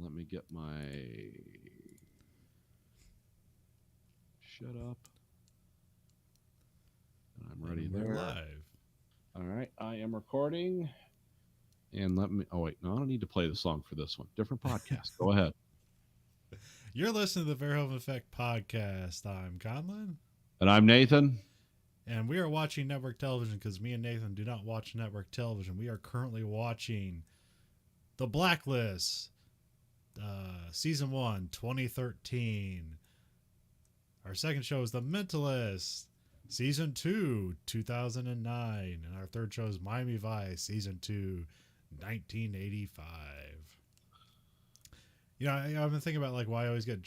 Let me get my shut up. I'm ready And we're there. live. All right, I am recording. And let me. Oh wait, no, I don't need to play the song for this one. Different podcast. Go ahead. You're listening to the Verhoeven Effect podcast. I'm Conlon, And I'm Nathan. and we are watching network television because me and Nathan do not watch network television. We are currently watching The Blacklist, Season 1, 2013. Our second show is The Mentalist, Season 2, 2009. And our third show is Miami Vice, Season 2, 1985. I've been thinking about like why I always get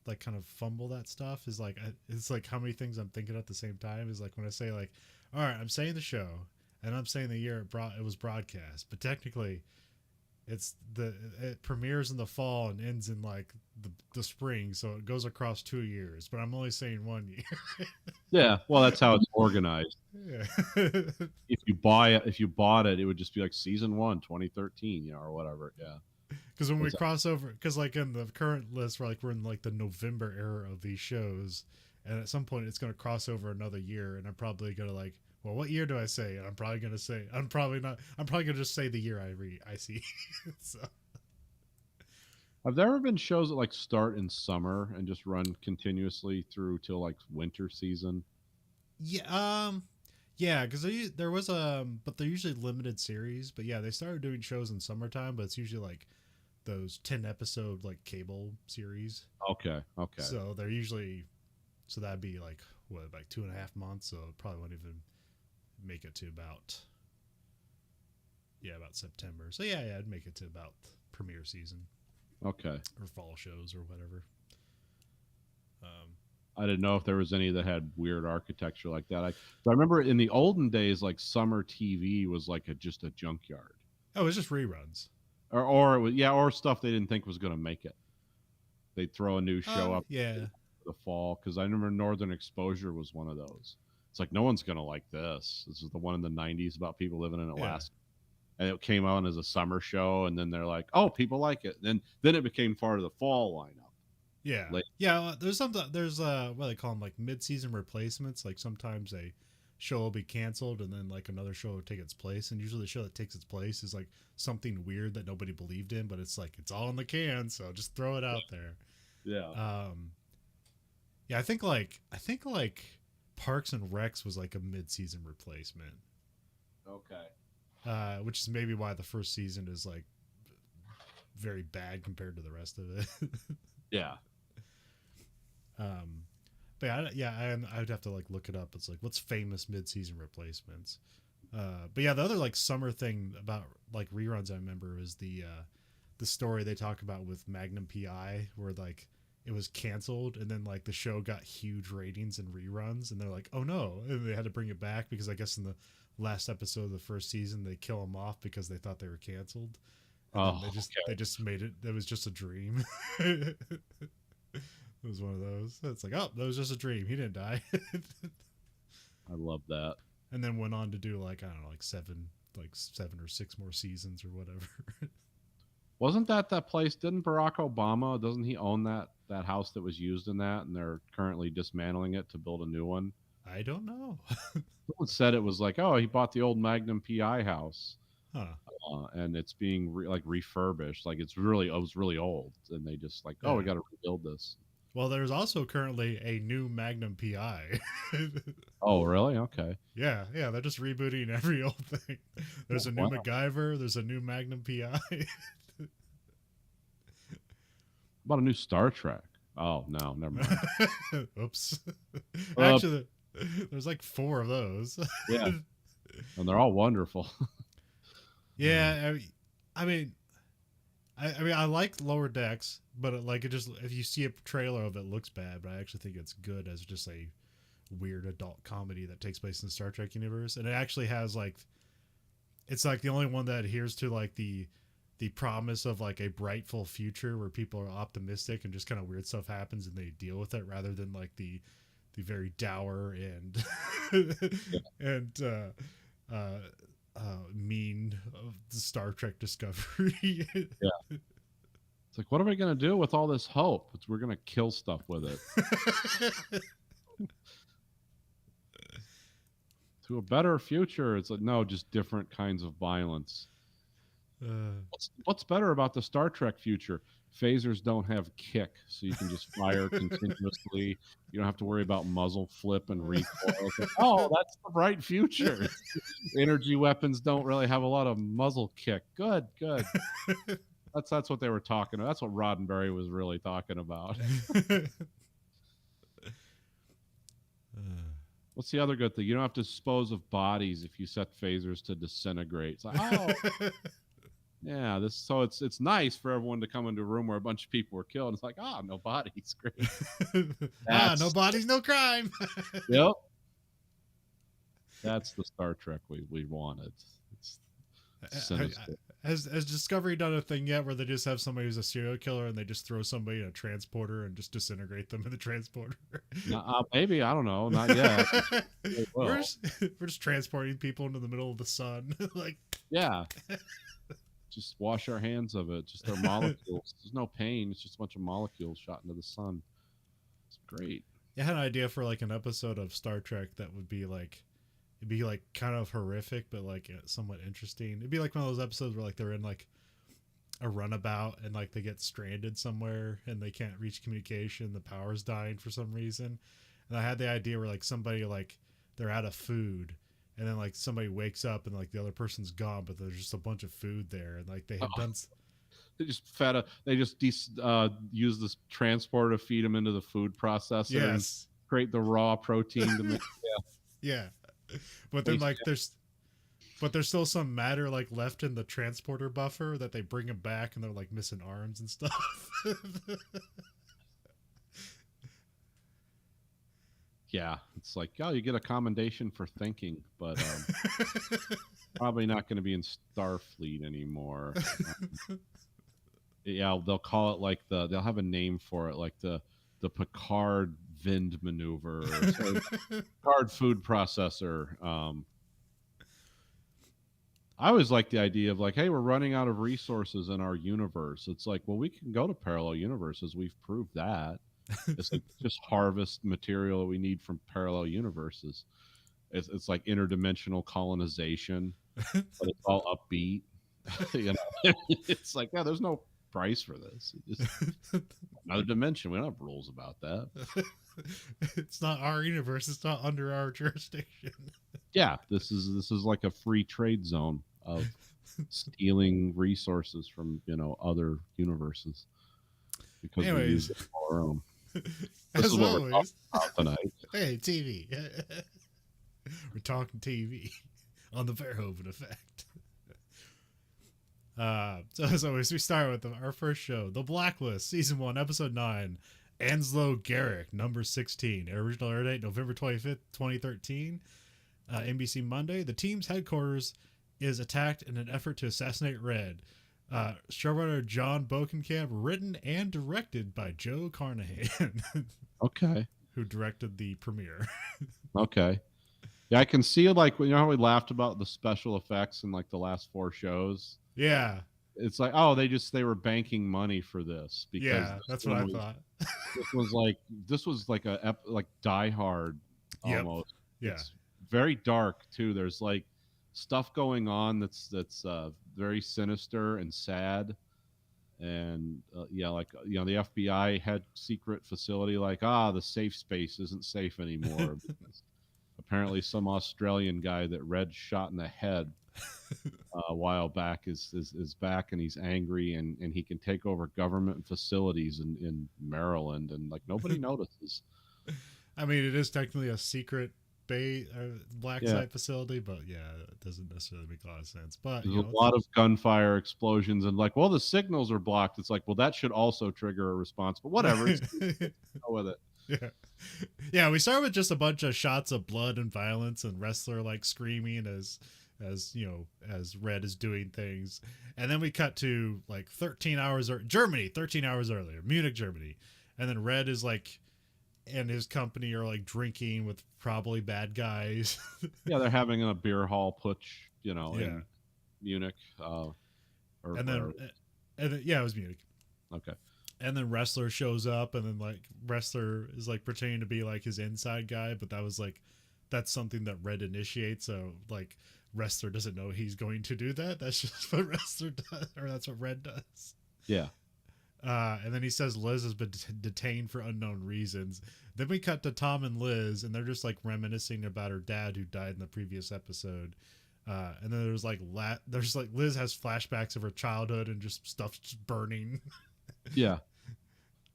like kind of fumble that stuff is like it's like how many things I'm thinking at the same time is like when I say like, all right, I'm saying the show and I'm saying the year it was broadcast, but technically it premieres in the fall and ends in like the spring, so it goes across 2 years, but I'm only saying 1 year. Yeah, well, that's how it's organized. Yeah. If you bought it, it would just be like season 1, 2013, or whatever. Yeah. Because when we It's, cross over, because like in the current list, we're in like the November era of these shows, and at some point it's going to cross over another year, and I'm probably going to like, well, what year do I say? And I'm probably going to say, I'm probably not, I'm probably going to just say the year I see. So have there ever been shows that like start in summer and just run continuously through till like winter season? yeah, yeah, because there was but they're usually limited series. But yeah, they started doing shows in summertime, but it's usually like those 10 episode like cable series. Okay, okay. So they're usually so that'd be like what like 2.5 months. So it probably won't even make it to about about September. So yeah, I'd make it to about premiere season Okay. or fall shows or whatever. I didn't know if there was any that had weird architecture like that. I remember in the olden days, like summer TV was like just a junkyard, Oh, it's just reruns. or it was, yeah, or stuff they didn't think was going to make it. They'd throw a new show up Yeah, for the fall because I remember Northern Exposure was one of those. It's like no one's going to like this. This is the one in the '90s about people living in yeah, Alaska, and it came out as a summer show, and then they're like, oh, people like it. Then it became part of the fall lineup. yeah, Like, yeah. There's some there's what they call them like mid season replacements. Like sometimes a show will be canceled and then like another show will take its place, and usually the show that takes its place is like something weird that nobody believed in, but it's like it's all in the can, so just throw it out there. yeah, Um, yeah, I think like Parks and Recs was like a mid-season replacement, okay, which is maybe why the first season is like very bad compared to the rest of it. yeah. um, but I'd have to like look it up. It's like what's famous mid-season replacements. But yeah, the other like summer thing about like reruns I remember is the story they talk about with Magnum PI, where like it was canceled and then like the show got huge ratings and reruns, and they're like, oh no, and they had to bring it back because I guess in the last episode of the first season they kill them off because they thought they were canceled, and then Oh, they just made it. It was just a dream. It was one of those. It's like, oh, that was just a dream. He didn't die. I love that. And then went on to do like I don't know, like seven or six more seasons or whatever. Wasn't that place? Didn't Barack Obama? Doesn't he own that house that was used in that, and they're currently dismantling it to build a new one? I don't know. Someone said it was like, oh, he bought the old Magnum PI house, Huh? and it's being like refurbished. Like it was really old, and they just like, oh, we Yeah. got to rebuild this. Well, there's also currently a new Magnum PI. Oh, really? Okay. Yeah, they're just rebooting every old thing. There's a new Wow. MacGyver. There's a new Magnum PI. About a new Star Trek. Oh no, never mind. Oops. Uh, Actually, there's like four of those. yeah, and they're all wonderful. Yeah, I mean, I like Lower Decks, but it just if you see a trailer of it, it looks bad. But I actually think it's good as just a weird adult comedy that takes place in the Star Trek universe, and it actually has like it's like the only one that adheres to like the promise of like a brightful future where people are optimistic and just kind of weird stuff happens and they deal with it rather than like the very dour and and mean of the Star Trek Discovery. Yeah. It's like, what are we going to do with all this hope? We're going to kill stuff with it. To a better future. It's like, no, just different kinds of violence. What's better about the Star Trek future? Phasers don't have kick, so you can just fire continuously. You don't have to worry about muzzle flip and recoil. Like, oh, that's the bright future. Energy weapons don't really have a lot of muzzle kick. Good. That's what they were talking about. That's what Roddenberry was really talking about. What's the other good thing? You don't have to dispose of bodies if you set phasers to disintegrate. It's like, oh, yeah. It's nice for everyone to come into a room where a bunch of people were killed. It's like, no bodies, great. No bodies, no crime. Yep. That's the Star Trek we wanted. It's sinister. Has Discovery done a thing yet where they just have somebody who's a serial killer and they just throw somebody in a transporter and just disintegrate them in the transporter? Maybe, I don't know. Not yet. We're just transporting people into the middle of the sun. Like, yeah. Just wash our hands of it. Just their molecules. There's no pain. It's just a bunch of molecules shot into the sun. It's great. I had an idea for like an episode of Star Trek that would be like, it'd be like kind of horrific, but like somewhat interesting. It'd be like one of those episodes where like they're in like a runabout and like they get stranded somewhere and they can't reach communication. The power's dying for some reason. And I had the idea where like somebody like they're out of food and then like somebody wakes up and like the other person's gone, but there's just a bunch of food there. And like they had done. They just they just use this transporter to feed them into the food processor. Yes. And create the raw protein to make. Yeah. But then like there's still some matter like left in the transporter buffer that they bring them back and they're like missing arms and stuff. Yeah, it's like, you get a commendation for thinking, but probably not going to be in Starfleet anymore. Yeah, they'll call it like they'll have a name for it, like the Picard Vind maneuver, or Picard food processor. I always like the idea of like, hey, we're running out of resources in our universe. It's like, well, we can go to parallel universes. We've proved that. It's like just harvest material that we need from parallel universes. It's like interdimensional colonization, but it's all upbeat. It's like, there's no price for this. It's just another dimension. We don't have rules about that. It's not our universe. It's not under our jurisdiction. Yeah, this is like a free trade zone of stealing resources from other universes because we use it for our own. This is what we're talking about tonight. Hey, TV. We're talking TV on the Verhoeven Effect. So as always, we start with our first show, The Blacklist, Season 1, Episode 9, Anslo Garrick, number 16. Original air date, November 25th, 2013. NBC Monday. The team's headquarters is attacked in an effort to assassinate Red. Showrunner John Bokenkamp, written and directed by Joe Carnahan. Okay. Who directed the premiere. Okay. Yeah, I can see like, how we laughed about the special effects in like the last 4 shows. Yeah. It's like, they were banking money for this because that's what I thought. This was like like Die Hard almost. Yep. Yeah. It's very dark too. There's like stuff going on that's very sinister and sad. And the FBI had secret facility, like, the safe space isn't safe anymore. Apparently some Australian guy that Red shot in the head a while back is back, and he's angry, and he can take over government facilities in Maryland, and like nobody notices. I mean, it is technically a secret black site facility, but it doesn't necessarily make a lot of sense. But there's a lot of gunfire, explosions, and like, well, the signals are blocked. It's like, well, that should also trigger a response, but whatever. Go with it. Yeah. We start with just a bunch of shots of blood and violence and wrestler like screaming as Red is doing things, and then we cut to like 13 hours Germany, 13 hours earlier, Munich, Germany, and then Red is like, and his company are like drinking with probably bad guys. Yeah, they're having a beer hall putsch, in Munich. It was Munich. Okay. And then Wrestler shows up, and then like Wrestler is like pretending to be like his inside guy, but that's something that Red initiates. So like Wrestler doesn't know he's going to do that. That's just what Wrestler does, or that's what Red does. Yeah. And then he says Liz has been detained for unknown reasons. Then we cut to Tom and Liz, and they're just like reminiscing about her dad who died in the previous episode. And then there's like Liz has flashbacks of her childhood and just stuff just burning. Yeah.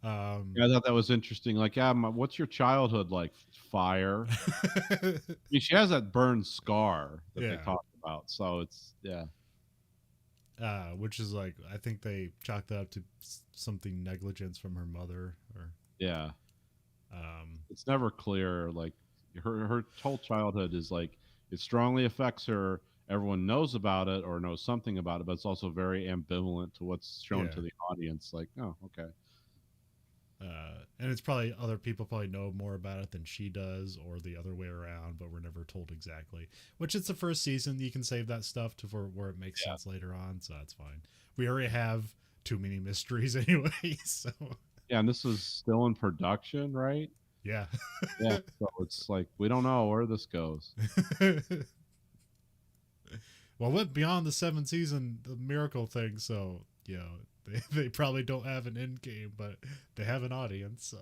Yeah, I thought that was interesting. Like, yeah, what's your childhood like? Fire. I mean, she has that burn scar that they Yeah. talked about. So it's yeah. Which is like I think they chalked that up to something negligence from her mother, or Yeah. um, It's never clear. Like her whole childhood is like it strongly affects her. Everyone knows about it or knows something about it, but it's also very ambivalent to what's shown yeah. to the audience. Like, oh, okay. And it's probably other people probably know more about it than she does, or the other way around, but we're never told exactly. Which it's the first season, you can save that stuff to for where it makes Yeah. sense later on, so that's fine. We already have too many mysteries anyway, so Yeah, and this is still in production, right? yeah. Yeah. So it's like we don't know where this goes. Well, went beyond the 7th season, the miracle thing, so you know they probably don't have an end game, but they have an audience. So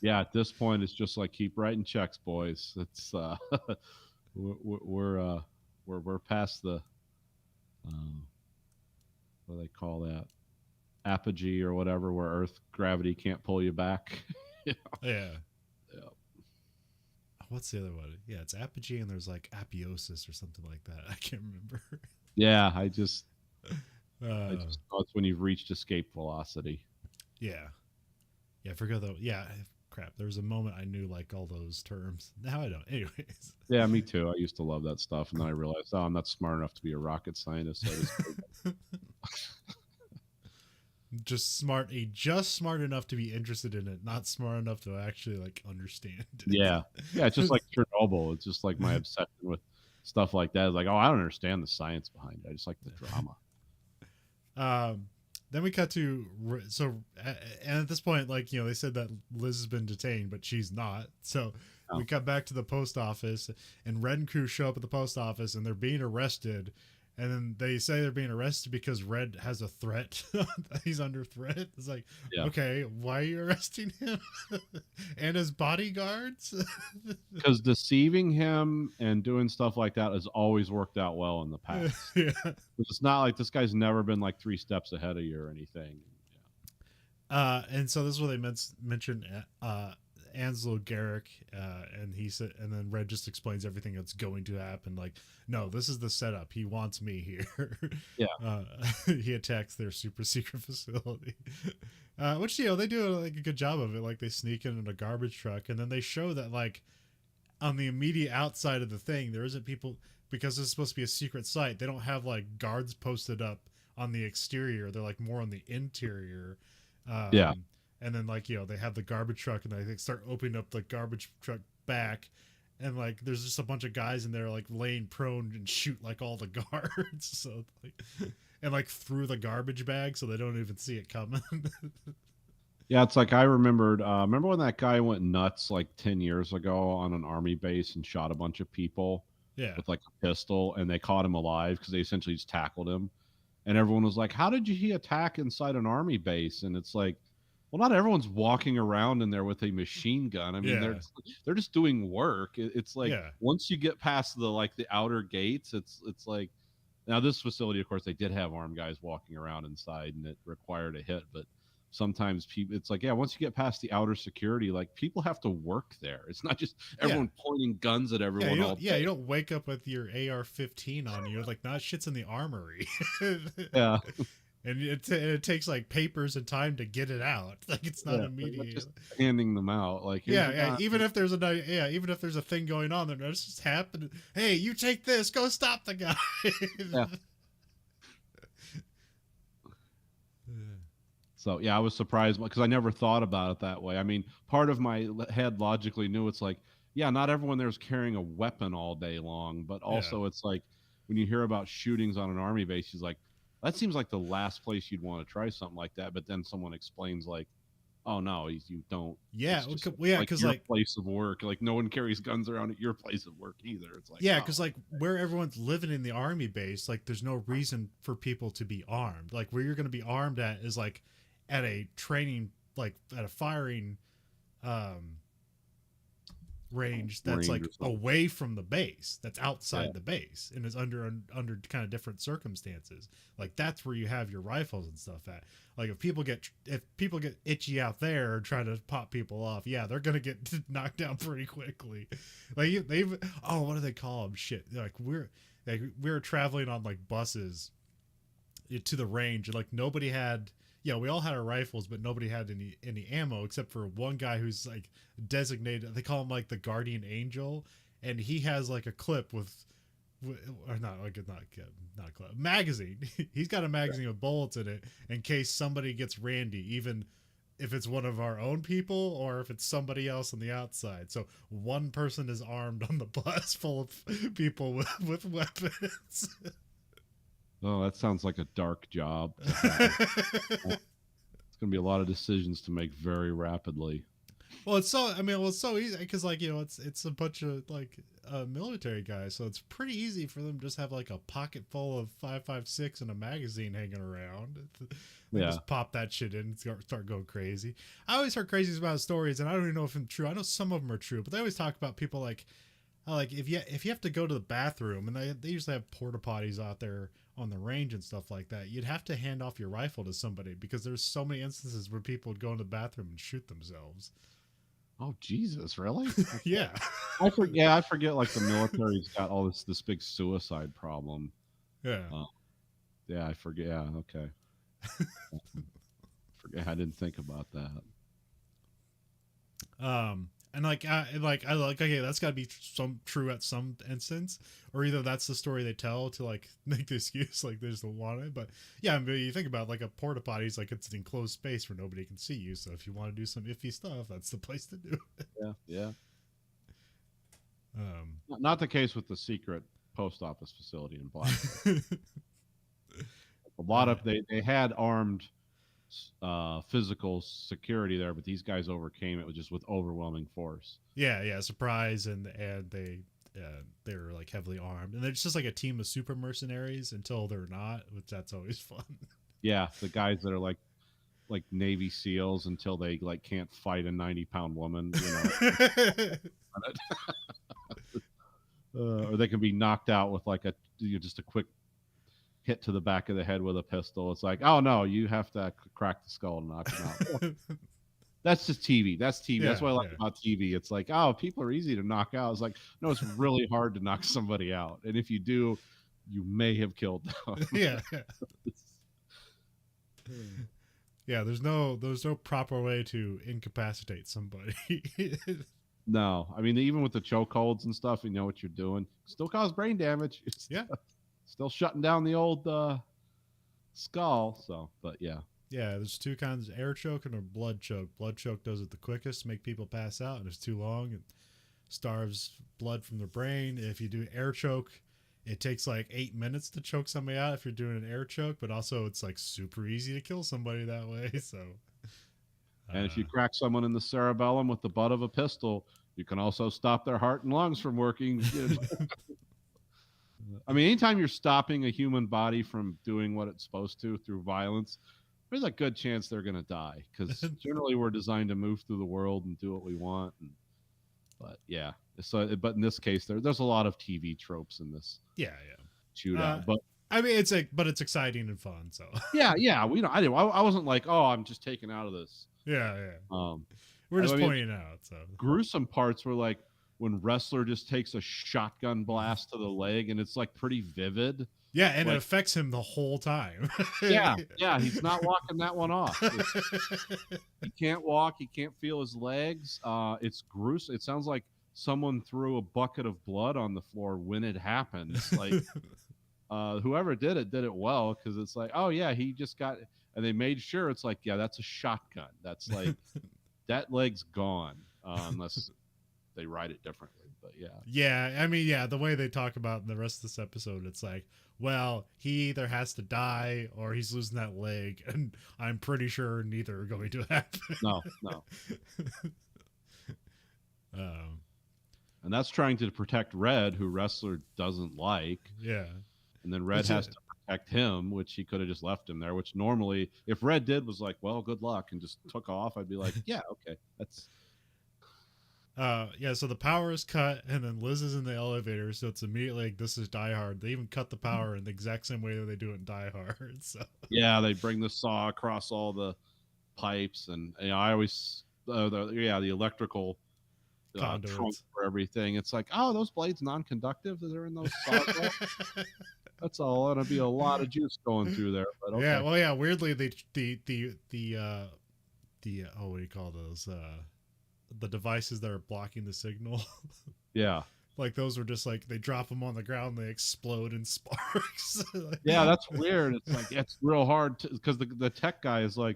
Yeah, at this point, it's just like keep writing checks, boys. It's we're we're past the um, what do they call that apogee or whatever, where Earth gravity can't pull you back. Yeah. yeah. Yeah. What's the other one? Yeah, it's apogee, and there's like apiosis or something like that. I can't remember. Yeah, I Uh, just know it's when you've reached escape velocity. yeah, yeah. I forgot though. Yeah, crap. There was a moment I knew like all those terms. Now I don't. Anyways. Yeah, me too. I used to love that stuff, and then I realized, oh, I'm not smart enough to be a rocket scientist. So I just just smart enough to be interested in it, not smart enough to actually like understand it. yeah, yeah. It's just like Chernobyl. It's just like my obsession with stuff like that. It's like, oh, I don't understand the science behind it. I just like the drama. Then we cut to and at this point, like you know, they said that Liz has been detained, but she's not. So Oh. we cut back to the post office, and Red and crew show up at the post office, and they're being arrested. And then they say they're being arrested because Red has a threat. He's under threat. It's like, Yeah. okay, why are you arresting him and his bodyguards? Because deceiving him and doing stuff like that has always worked out well in the past. Yeah. It's not like this guy's never been like 3 steps ahead of you or anything. And so this is what they mentioned Ansel Garrick, and he said, and then Red just explains everything that's going to happen. Like, no, this is the setup. He wants me here. Yeah. He attacks their super secret facility, which you know they do like a good job of it. Like they sneak in a garbage truck, and then they show that like on the immediate outside of the thing, there isn't people because it's supposed to be a secret site. They don't have like guards posted up on the exterior. They're like more on the interior. Yeah. And then like you know they have the garbage truck, and they start opening up the garbage truck back, and like there's just a bunch of guys in there like laying prone and shoot like all the guards. So like and like through the garbage bag so they don't even see it coming. Yeah, it's like I remember when that guy went nuts like 10 years ago on an army base and shot a bunch of people Yeah. with like a pistol, and they caught him alive because they essentially just tackled him. And everyone was like, how did he attack inside an army base? And it's like, well, not everyone's walking around in there with a machine gun. I mean, Yeah. they're just doing work. It's like Yeah. once you get past the outer gates, it's like now this facility, of course, they did have armed guys walking around inside, and it required a hit. But sometimes people, it's like, yeah, once you get past the outer security, like people have to work there. It's not just everyone pointing guns at everyone all day. Yeah, you don't wake up with your AR-15 on you. Like, nah, shit's in the armory. Yeah. And it takes like papers and time to get it out. Like it's not Yeah, immediate. just handing them out. Like, here's your Yeah. gun. Even if there's even if there's a thing going on, there it's just happening. Hey, you take this. Go stop the guy. Yeah. So yeah, I was surprised because I never thought about it that way. I mean, part of my head logically knew it's like, yeah, not everyone there's carrying a weapon all day long, but also it's like when you hear about shootings on an army base, he's like, That seems like the last place you'd want to try something like that. But then someone explains like, "Oh no, you don't. Yeah, It's just yeah, like because your like place of work. Like no one carries guns around at your place of work either." It's like, yeah, oh, because like where everyone's living in the army base, like there's no reason for people to be armed. Like where you're going to be armed at is like at a training, like at a firing um range that's range like or something. away from the base, that's Yeah, outside the base and is under kind of different circumstances. Like that's where you have your rifles and stuff at. Like if people get itchy out there and try to pop people off, yeah, they're gonna get knocked down pretty quickly. Like they've oh, what do they call them? Shit, we were traveling on like buses to the range, and like nobody had, yeah, we all had our rifles, but nobody had any ammo except for one guy who's like designated, they call him like the guardian angel, and he has like a clip or not like not a clip magazine. He's got a magazine with bullets in it in case somebody gets randy, even if it's one of our own people or if it's somebody else on the outside. So one person is armed on the bus full of people with weapons. oh, that sounds like a dark job. To have. It's gonna be a lot of decisions to make very rapidly. Well, it's so, I mean, well, it's so easy because like, you know, it's a bunch of like military guys, so it's pretty easy for them to just have like a pocket full of 5.56 and a magazine hanging around. They Yeah, just pop that shit in and start going crazy. I always heard crazy about stories, and I don't even know if it's true. I know some of them are true, but they always talk about people like how, like if you have to go to the bathroom, and they usually have porta potties out there on the range and stuff like that, you'd have to hand off your rifle to somebody because there's so many instances where people would go in the bathroom and shoot themselves. oh Jesus, really? Yeah. I forget. Like the military's got all this big suicide problem. Yeah. Uh, yeah, I forget. Yeah, okay. Forget. I didn't think about that. And like okay, that's got to be some true at some instance, or either that's the story they tell to like make the excuse like they just don't want it. But yeah, I mean, you think about like a porta potty is like it's an enclosed space where nobody can see you. So if you want to do some iffy stuff, that's the place to do it. Yeah, yeah. Um, Not the case with the secret post office facility in Black. A lot uh, of they had armed physical security there, but these guys overcame it with just with overwhelming force. yeah, surprise, and they're like heavily armed, and they're just like a team of super mercenaries until they're not, which that's always fun. Yeah, the guys that are like Navy SEALs until they like can't fight a 90-pound woman, you know, or they can be knocked out with like just a quick hit to the back of the head with a pistol. It's like, oh no, you have to crack the skull and knock him out. That's just TV. That's TV. That's Yeah, what I like yeah. about TV. It's like, oh, people are easy to knock out. It's like, no, it's really hard to knock somebody out. And if you do, you may have killed them. Yeah, yeah. There's no proper way to incapacitate somebody. No, I mean, even with the chokeholds and stuff, you know what you're doing. Still cause brain damage. It's Yeah, still shutting down the old skull. So, but yeah. yeah. There's two kinds: air choke and a blood choke. Blood choke does it the quickest, make people pass out, and it's too long. It starves blood from the brain. If you do air choke, it takes like 8 minutes to choke somebody out if you're doing an air choke, but also it's like super easy to kill somebody that way. So, And if you uh, crack someone in the cerebellum with the butt of a pistol, you can also stop their heart and lungs from working. I mean, anytime you're stopping a human body from doing what it's supposed to through violence, there's a good chance they're going to die because generally we're designed to move through the world and do what we want. But yeah, so but in this case, there's a lot of TV tropes in this yeah, shootout. But I mean, but it's exciting and fun. So yeah, we know I wasn't like, oh, I'm just taken out of this. yeah. Um, We're just I mean, pointing out. So gruesome parts were like when wrestler just takes a shotgun blast to the leg, and it's like pretty vivid. yeah, and it Like, affects him the whole time. yeah, he's not walking that one off. He can't walk. He can't feel his legs. It's gruesome. It sounds like someone threw a bucket of blood on the floor when it happens. Like whoever did it well because it's like, oh yeah, he just got, and they made sure it's like, yeah, that's a shotgun. That's like that leg's gone unless they write it differently. But yeah. Yeah, I mean, yeah, the way they talk about in the rest of this episode, it's like, well, he either has to die or he's losing that leg, and I'm pretty sure neither are going to happen. No, no. um, And that's trying to protect Red, who Wrestler doesn't like. yeah. And then Red has to protect him, which he could have just left him there, which normally, if Red did was like, well, good luck, and just took off, I'd be like, yeah, okay. That's. Yeah, so the power is cut, and then Liz is in the elevator, so it's immediately like, this is Die Hard. They even cut the power in the exact same way that they do it in Die Hard. So Yeah, they bring the saw across all the pipes, and I always, the electrical trunk for everything. It's like, oh, those blades non-conductive? They're in those saws. That's all. Gonna be a lot of juice going through there. But okay. Yeah, well, yeah. Weirdly, the oh, what do you call those? The devices that are blocking the signal. Yeah. Like those were just like they drop them on the ground, they explode in sparks. Yeah, that's weird. It's like it's real hard because the tech guy is like,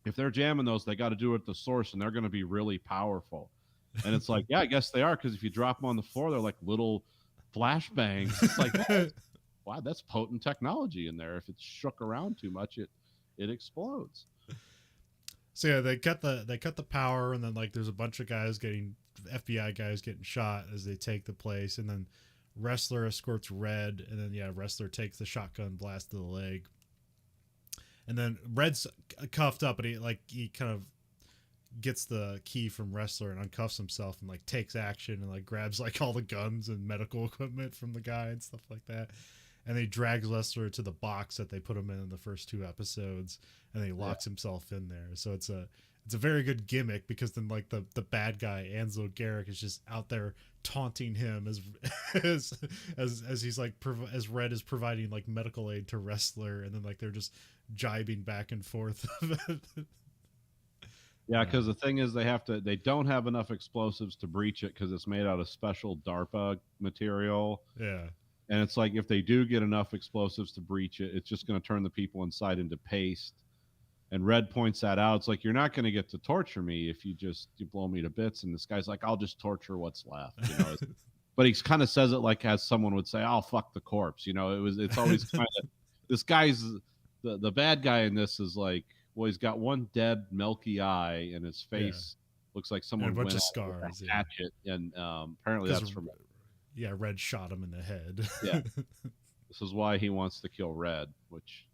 if they're jamming those, they got to do it at the source, and they're going to be really powerful. And it's like, yeah, I guess they are, because if you drop them on the floor, they're like little flashbangs. It's like, wow, that's potent technology in there. If it's shook around too much, it explodes. So yeah, they cut the power, and then like there's a bunch of FBI guys getting shot as they take the place, and then Wrestler escorts Red, and then yeah, Wrestler takes the shotgun blast to the leg, and then Red's cuffed up, and he kind of gets the key from Wrestler and uncuffs himself and like takes action and like grabs like all the guns and medical equipment from the guy and stuff like that. And he drags Wrestler to the box that they put him in the first 2 episodes, and he locks himself in there. So it's a very good gimmick, because then like the bad guy Ansel Garrick is just out there taunting him as he's like as Red is providing like medical aid to Wrestler, and then like they're just jibing back and forth. Yeah, because the thing is, they don't have enough explosives to breach it, because it's made out of special DARPA material. Yeah. And it's like, if they do get enough explosives to breach it, it's just going to turn the people inside into paste. And Red points that out. It's like, you're not going to get to torture me if you blow me to bits. And this guy's like, I'll just torture what's left. You know? But he kind of says it like as someone would say, "I'll fuck the corpse." You know, it's always kind of, this guy's the bad guy in this is like, well, he's got one dead milky eye, and his face looks like someone and a bunch went of scars, with a hatchet, and apparently that's from. Yeah, Red shot him in the head. Yeah. This is why he wants to kill Red, which.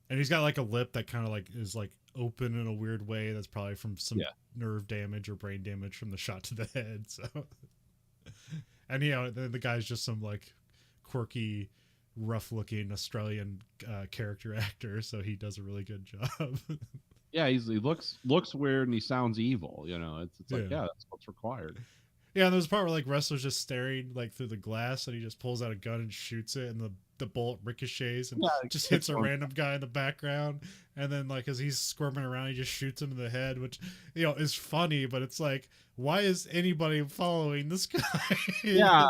And he's got like a lip that kind of like is like open in a weird way. That's probably from some nerve damage or brain damage from the shot to the head. So, and you know, the guy's just some like quirky, rough-looking Australian character actor, so he does a really good job. Yeah, he looks weird, and he sounds evil. You know, it's like that's what's required. Yeah, and there's a part where like Wrestler's just staring like through the glass, and he just pulls out a gun and shoots it, and the bullet ricochets and just hits a random guy in the background, and then like as he's squirming around, he just shoots him in the head, which you know is funny, but it's like, why is anybody following this guy? Yeah,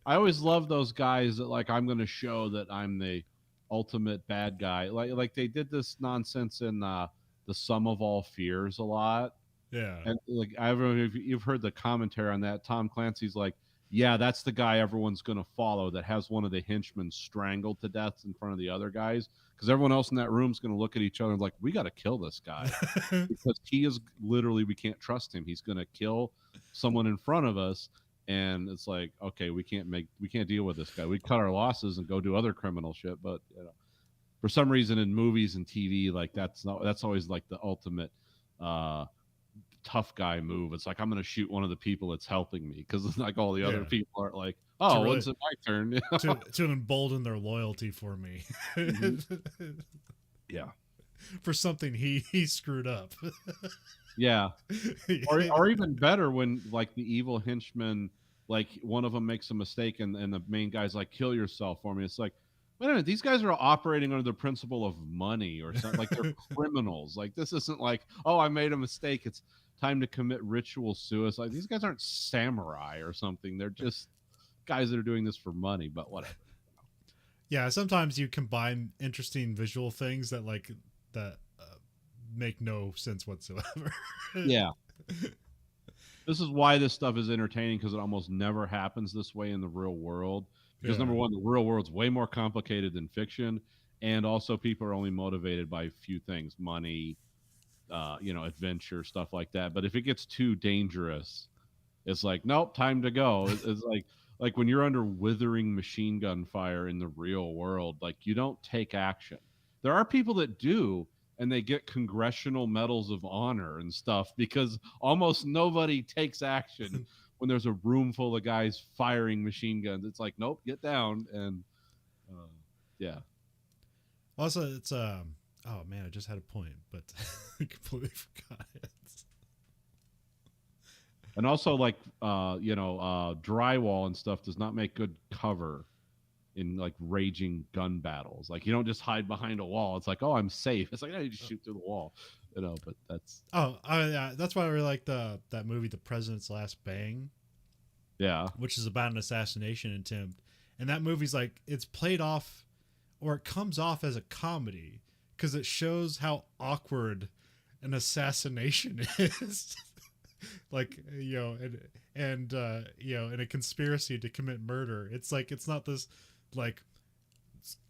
I always love those guys that like, I'm going to show that I'm the ultimate bad guy. Like they did this nonsense in the Sum of All Fears a lot. Yeah. And like, I don't know if you've heard the commentary on that. Tom Clancy's like, yeah, that's the guy everyone's going to follow, that has one of the henchmen strangled to death in front of the other guys, because everyone else in that room is going to look at each other and like, we got to kill this guy because he is literally, we can't trust him. He's going to kill someone in front of us. And it's like, okay, we can't deal with this guy. We cut our losses and go do other criminal shit. But you know, for some reason in movies and TV, like that's always like the ultimate tough guy move. It's like, I'm going to shoot one of the people that's helping me, because like all the other people are like, oh, when's it my turn? to embolden their loyalty for me. Mm-hmm. Yeah. For something he screwed up. Yeah. Or even better, when like the evil henchman, like one of them makes a mistake, and the main guy's like, kill yourself for me. It's like, wait a minute, these guys are operating under the principle of money or something. Like they're criminals. Like this isn't like, oh, I made a mistake, it's time to commit ritual suicide. These guys aren't samurai or something. They're just guys that are doing this for money, but whatever. Yeah, sometimes you combine interesting visual things that make no sense whatsoever. Yeah. This is why this stuff is entertaining, because it almost never happens this way in the real world. Because Yeah. number one, the real world's way more complicated than fiction, and also people are only motivated by a few things: money, adventure, stuff like that. But if it gets too dangerous, it's like, nope, time to go. It's like when you're under withering machine gun fire in the real world, like you don't take action. There are people that do, and they get congressional medals of honor and stuff because almost nobody takes action when there's a room full of guys firing machine guns. It's like, nope, get down. And uh, yeah, Also, it's oh man, I just had a point, but I completely forgot it. and also like drywall and stuff does not make good cover in like raging gun battles. Like you don't just hide behind a wall. It's like, oh, I'm safe. It's like, no, you just shoot through the wall, But that's Yeah, that's why I really like that movie, The President's Last Bang, yeah, which is about an assassination attempt. And that movie's like, it's played off, or it comes off as a comedy because it shows how awkward an assassination is. Like, in a conspiracy to commit murder, it's like, it's not this like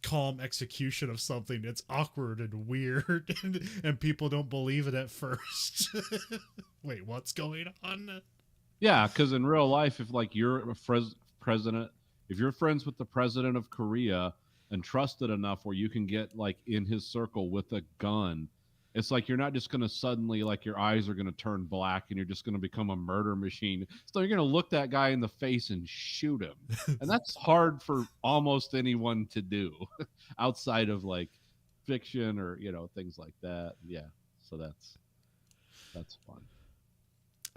calm execution of something. It's awkward and weird, and people don't believe it at first. Wait, what's going on? yeah. Because in real life, if like you're a president, if you're friends with the president of Korea and trusted enough where you can get like in his circle with a gun, it's like you're not just going to suddenly like your eyes are going to turn black and you're just going to become a murder machine. So you're going to look that guy in the face and shoot him. And that's hard for almost anyone to do outside of like fiction or, things like that. Yeah. So that's fun.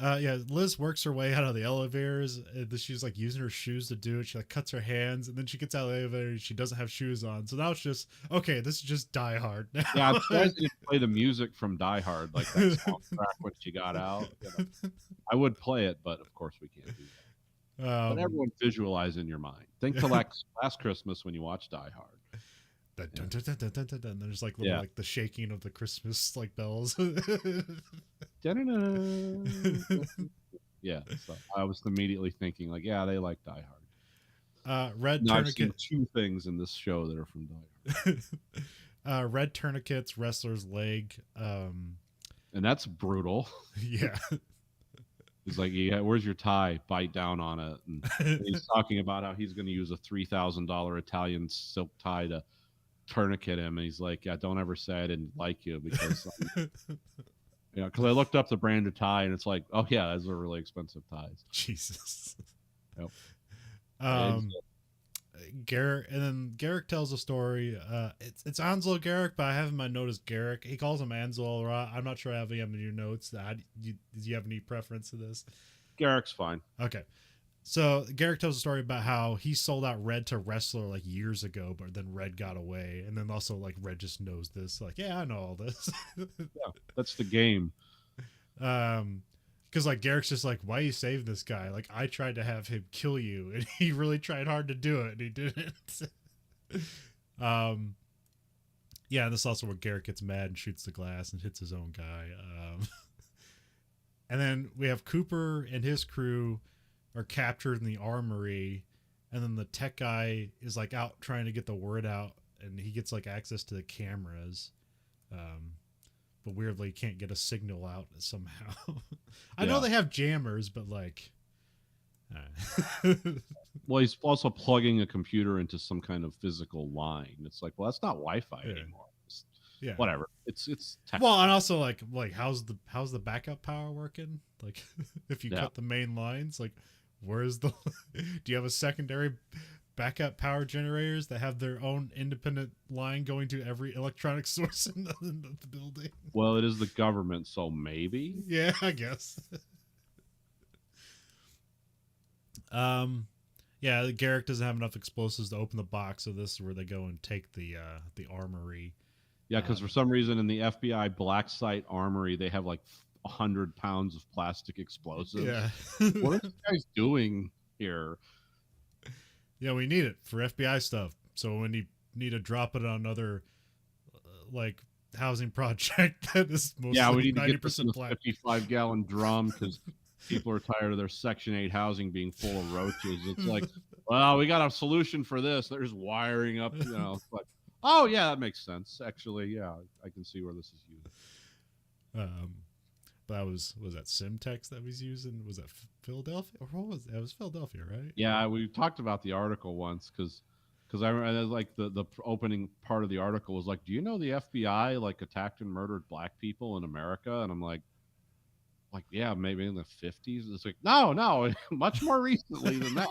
Yeah, Liz works her way out of the elevators. And she's like using her shoes to do it. She like cuts her hands, and then she gets out of the elevator and she doesn't have shoes on. So now it's just okay. This is just Die Hard now. Yeah, I'm surprised you didn't play the music from Die Hard, like that song track when she got out. I would play it, but of course we can't do that. But everyone visualize in your mind. Think to like last Christmas when you watch Die Hard. Dun, dun, dun, dun, dun, dun, dun, dun. There's like little, like the shaking of the Christmas like bells. Yeah, so I was immediately thinking like, yeah, they like Die Hard. Red now, tourniquet. I've seen 2 things in this show that are from Die Hard. Red tourniquets, wrestler's leg. And that's brutal. Yeah. He's like, yeah, where's your tie? Bite down on it. And he's talking about how he's going to use a $3,000 Italian silk tie to tourniquet him. And he's like, yeah, don't ever say I didn't like you because, because I looked up the brand of tie and it's like, oh yeah, those are really expensive ties. Jesus. Yep. Garrick, and then Garrick tells a story. It's Ansel Garrick, but I have in my note as Garrick. He calls him Ansel. I'm not sure I have him in your notes. Do you have any preference to this? Garrick's fine. Okay. So Garrick tells a story about how he sold out Red to Wrestler like years ago, but then Red got away. And then also like Red just knows this. Like, yeah, I know all this. Yeah, that's the game. Because like Garrick's just like, why are you saving this guy? Like I tried to have him kill you, and he really tried hard to do it, and he didn't. Yeah, and this is also where Garrick gets mad and shoots the glass and hits his own guy. And then we have Cooper and his crew are captured in the armory, and then the tech guy is like out trying to get the word out, and he gets like access to the cameras. But weirdly can't get a signal out somehow. I know they have jammers, but like well, he's also plugging a computer into some kind of physical line. It's like, well, that's not Wi-Fi anymore. Yeah, whatever. It's well, and also like how's the backup power working? Like if you cut the main lines, like where's the do you have a secondary backup power generators that have their own independent line going to every electronic source in the building? Well, it is the government, so maybe. Yeah, I guess. Yeah, Garrick doesn't have enough explosives to open the box, so this is where they go and take the armory. Yeah, because for some reason in the FBI black site armory, they have like 100 pounds of plastic explosives. Yeah. What are these guys doing here? Yeah, we need it for FBI stuff. So when you need to drop it on another like housing project that is mostly we need 90% to get this in a black. 55-gallon drum because people are tired of their Section 8 housing being full of roaches. It's like, well, we got a solution for this. There's wiring up, it's like, oh, yeah, that makes sense. Actually, yeah, I can see where this is used. But was that Simtex that was using? Was that Philadelphia? Or what was that? It was Philadelphia, right? Yeah, we talked about the article once because I remember like the opening part of the article was like, do you know the FBI like attacked and murdered black people in America? And I'm like yeah, maybe in the 50s. It's like no, much more recently than that.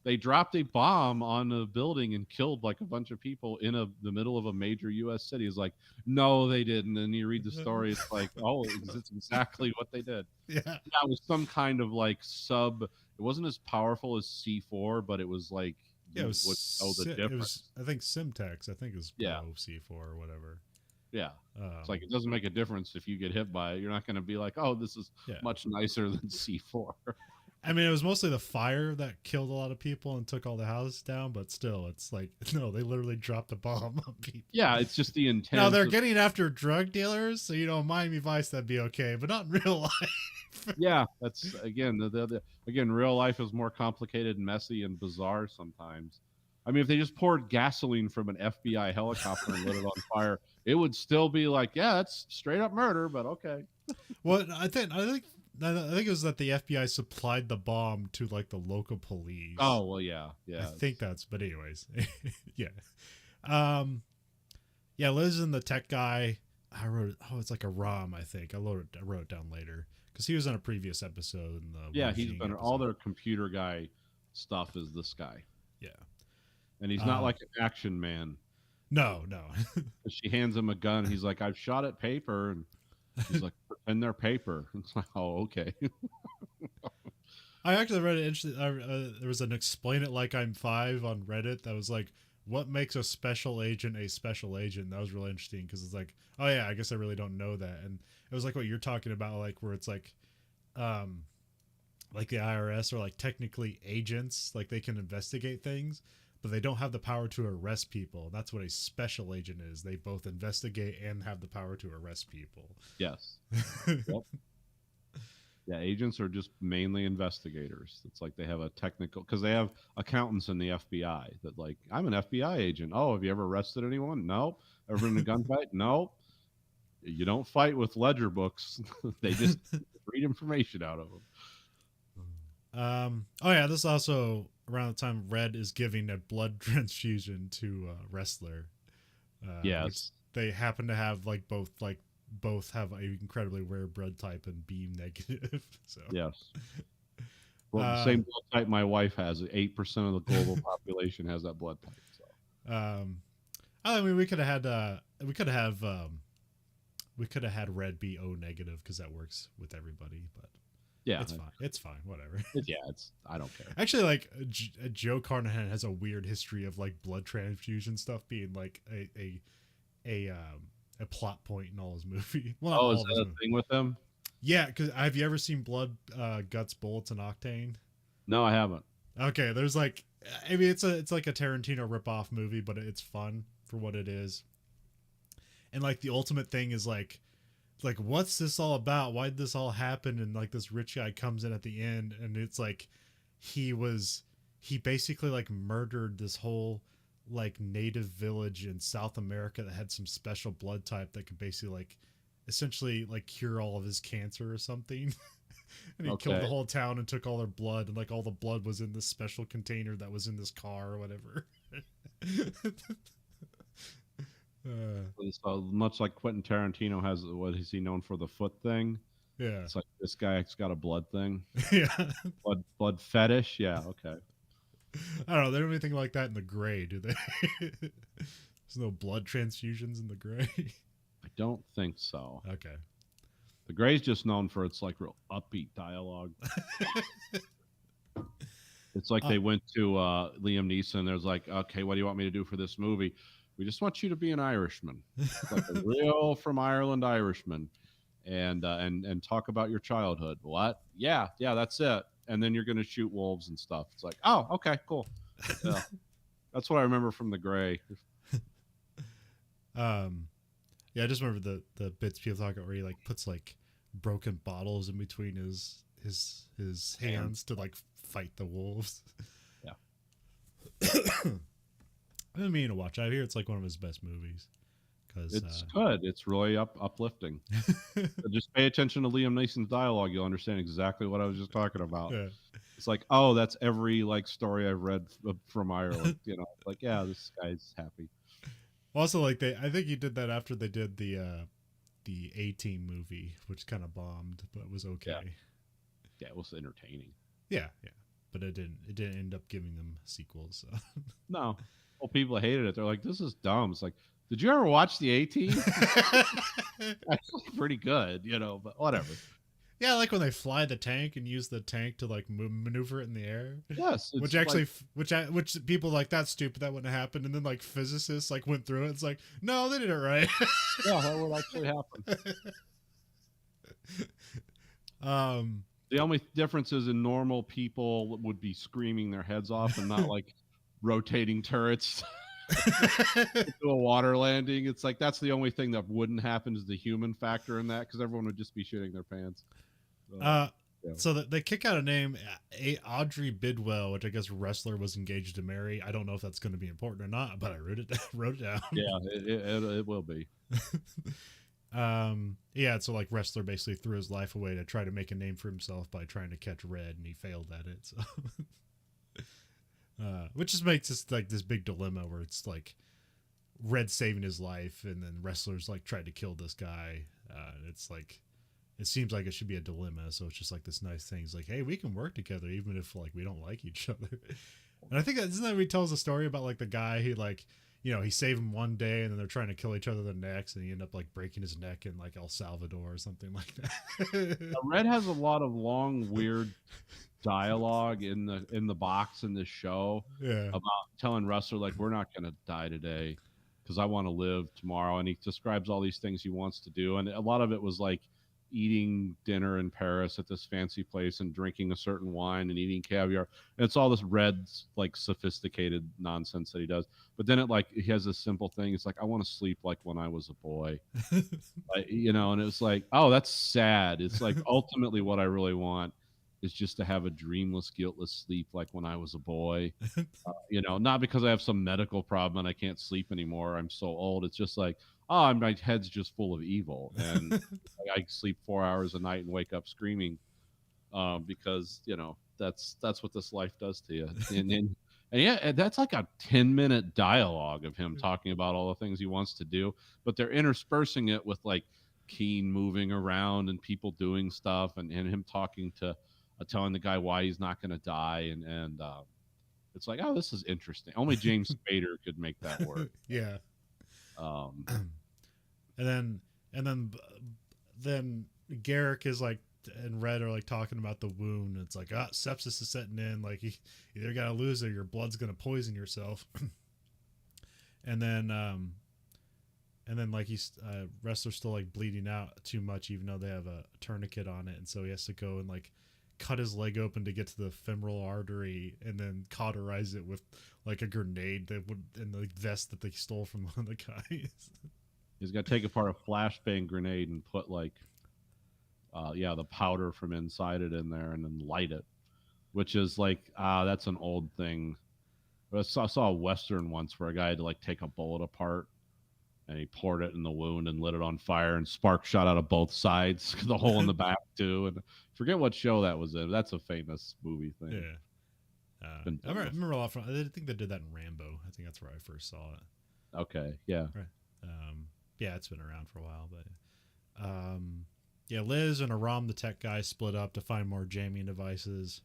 They dropped a bomb on a building and killed like a bunch of people in the middle of a major U.S. city. It's like, no, they didn't. And you read the story, it's like, oh, it's exactly what they did. Yeah. Yeah, it was some kind of like sub. It wasn't as powerful as C4, but it was like Yeah, you would know the difference. I think Simtex. I think is Pro Yeah. C4 or whatever. Yeah, it's like it doesn't make a difference if you get hit by it. You're not going to be like, oh, this is much nicer than C4. I mean, it was mostly the fire that killed a lot of people and took all the houses down, but still, it's like, no, they literally dropped a bomb on people. Yeah, it's just the intent. Now, they're getting after drug dealers, so, Miami Vice, that'd be okay, but not in real life. Yeah, that's, again, again, real life is more complicated and messy and bizarre sometimes. I mean, if they just poured gasoline from an FBI helicopter and lit it on fire, it would still be like, yeah, that's straight up murder, but okay. Well, I think it was that the FBI supplied the bomb to like the local police. Oh well, yeah. I think that's. But anyways, yeah, yeah. Liz and the tech guy. I wrote. Oh, it's like a ROM. I think I wrote it down later because he was on a previous episode. He's been all their computer guy stuff is this guy. Yeah, and he's not like an action man. No. She hands him a gun. He's like, I've shot at paper, and he's like, pretend they're paper. It's like, oh, okay. I actually read it interesting. There was an Explain It Like I'm 5 on Reddit that was like, what makes a special agent a special agent? That was really interesting because it's like, oh yeah, I guess I really don't know that. And it was like what you're talking about, like where it's like the IRS are like technically agents, like they can investigate things, but they don't have the power to arrest people. That's what a special agent is. They both investigate and have the power to arrest people. Yes. Yep. Yeah, agents are just mainly investigators. It's like they have a technical, because they have accountants in the FBI that like, I'm an FBI agent. Oh, have you ever arrested anyone? No. Ever been in a gunfight? No. You don't fight with ledger books. They just read information out of them. Oh yeah, this is also around the time Red is giving a blood transfusion to Wrestler. Yes. They happen to have both have a incredibly rare blood type and B negative. So yes. Well, the same blood type my wife has. 8% of the global population has that blood type. So. I mean, we could have had Red be O negative because that works with everybody, but. Yeah, it's fine. It's fine. Whatever. I don't care. Actually, like Joe Carnahan has a weird history of like blood transfusion stuff being like a plot point in all his movies. Well, is that a thing with him? Yeah, because have you ever seen Blood, Guts, Bullets, and Octane? No, I haven't. Okay, there's like, I mean, it's like a Tarantino ripoff movie, but it's fun for what it is. And like the ultimate thing is like what's this all about? Why did this all happen? And like this rich guy comes in at the end, and it's like he basically like murdered this whole like native village in South America that had some special blood type that could basically like essentially like cure all of his cancer or something. And he killed the whole town and took all their blood, and like all the blood was in this special container that was in this car or whatever. So much like Quentin Tarantino has, what is he known for, the foot thing? Yeah, it's like this guy's got a blood thing. Yeah, blood fetish. Yeah, okay. I don't know. They don't have anything like that in The Gray, do they? There's no blood transfusions in The Gray. I don't think so. Okay. The Gray's just known for its like real upbeat dialogue. It's like they went to Liam Neeson. There's like, okay, what do you want me to do for this movie? We just want you to be an Irishman, like a real from Ireland Irishman, and talk about your childhood. What? Yeah, that's it. And then you're going to shoot wolves and stuff. It's like, oh, okay, cool. Yeah. That's what I remember from The Gray. Yeah, I just remember the bits people talk about where he like puts like broken bottles in between his his hands to like fight the wolves. Yeah. I've been meaning to watch. I hear it's like one of his best movies because It's good. It's really uplifting. Just pay attention to Liam Neeson's dialogue. You'll understand exactly what I was just talking about. yeah. It's like, oh, that's every like story I've read from Ireland. You know, like, yeah, this guy's happy. Also, like I think he did that after they did the A-Team movie, which kind of bombed, but was okay. Yeah, it was entertaining. Yeah, but it didn't end up giving them sequels. So. No, well, people hated it. They're like, this is dumb. It's like, did you ever watch the A-Team? Actually, pretty good, you know, but whatever. Yeah, like when they fly the tank and use the tank to like maneuver it in the air. Yes, which actually, which people like that's stupid. That wouldn't happen. And then like physicists like went through it. It's like, no, they did it right. Yeah, that would actually happen. The only difference is in normal people would be screaming their heads off and not like rotating turrets to a water landing. It's like that's the only thing that wouldn't happen is the human factor in that because everyone would just be shitting their pants. So they kick out a name, Audrey Bidwell, which I guess wrestler was engaged to marry. I don't know if that's going to be important or not, but I wrote it down. Yeah, it will be. Yeah, so like wrestler basically threw his life away to try to make a name for himself by trying to catch red, and he failed at it. So, which just makes this like this big dilemma where it's like red saving his life, and then wrestlers like tried to kill this guy. It's like it seems like it should be a dilemma. So it's just like this nice thing. It's like, hey, we can work together even if like we don't like each other. And I think isn't that he tells a story about like the guy he like. You know, he saved him one day and then they're trying to kill each other the next and he ended up like breaking his neck in like El Salvador or something like that. Red has a lot of long, weird dialogue in the box in this show about telling wrestler like we're not going to die today because I want to live tomorrow. And he describes all these things he wants to do. And a lot of it was like eating dinner in Paris at this fancy place and drinking a certain wine and eating caviar. And it's all this red, like sophisticated nonsense that he does. But then he has this simple thing. It's like, I want to sleep like when I was a boy, you know, and it's like, oh, that's sad. It's like ultimately what I really want is just to have a dreamless, guiltless sleep like when I was a boy, you know, not because I have some medical problem and I can't sleep anymore. I'm so old. It's just like, oh, my head's just full of evil, and I sleep 4 hours a night and wake up screaming because you know that's what this life does to you. And yeah, that's like a 10-minute dialogue of him talking about all the things he wants to do, but they're interspersing it with like Keen moving around and people doing stuff, and him talking to telling the guy why he's not going to die, and it's like, oh, this is interesting. Only James Spader could make that work. Yeah. And then Garrick is like and Red are like talking about the wound. It's like sepsis is setting in. Like you either gotta lose or your blood's gonna poison yourself. and then like he's wrestler's still like bleeding out too much, even though they have a tourniquet on it, and so he has to go and like cut his leg open to get to the femoral artery and then cauterize it with like a grenade that would in the vest that they stole from one of the guys. He's got to take apart a flashbang grenade and put like, the powder from inside it in there and then light it, which is like, that's an old thing. I saw a Western once where a guy had to like take a bullet apart and he poured it in the wound and lit it on fire and sparks shot out of both sides, the hole in the back too. And forget what show that was in. That's a famous movie thing. Yeah. I remember a lot from, I think they did that in Rambo. I think that's where I first saw it. Okay. Yeah. Right. Yeah, it's been around for a while, but yeah, Liz and Aram, the tech guy, split up to find more jamming devices.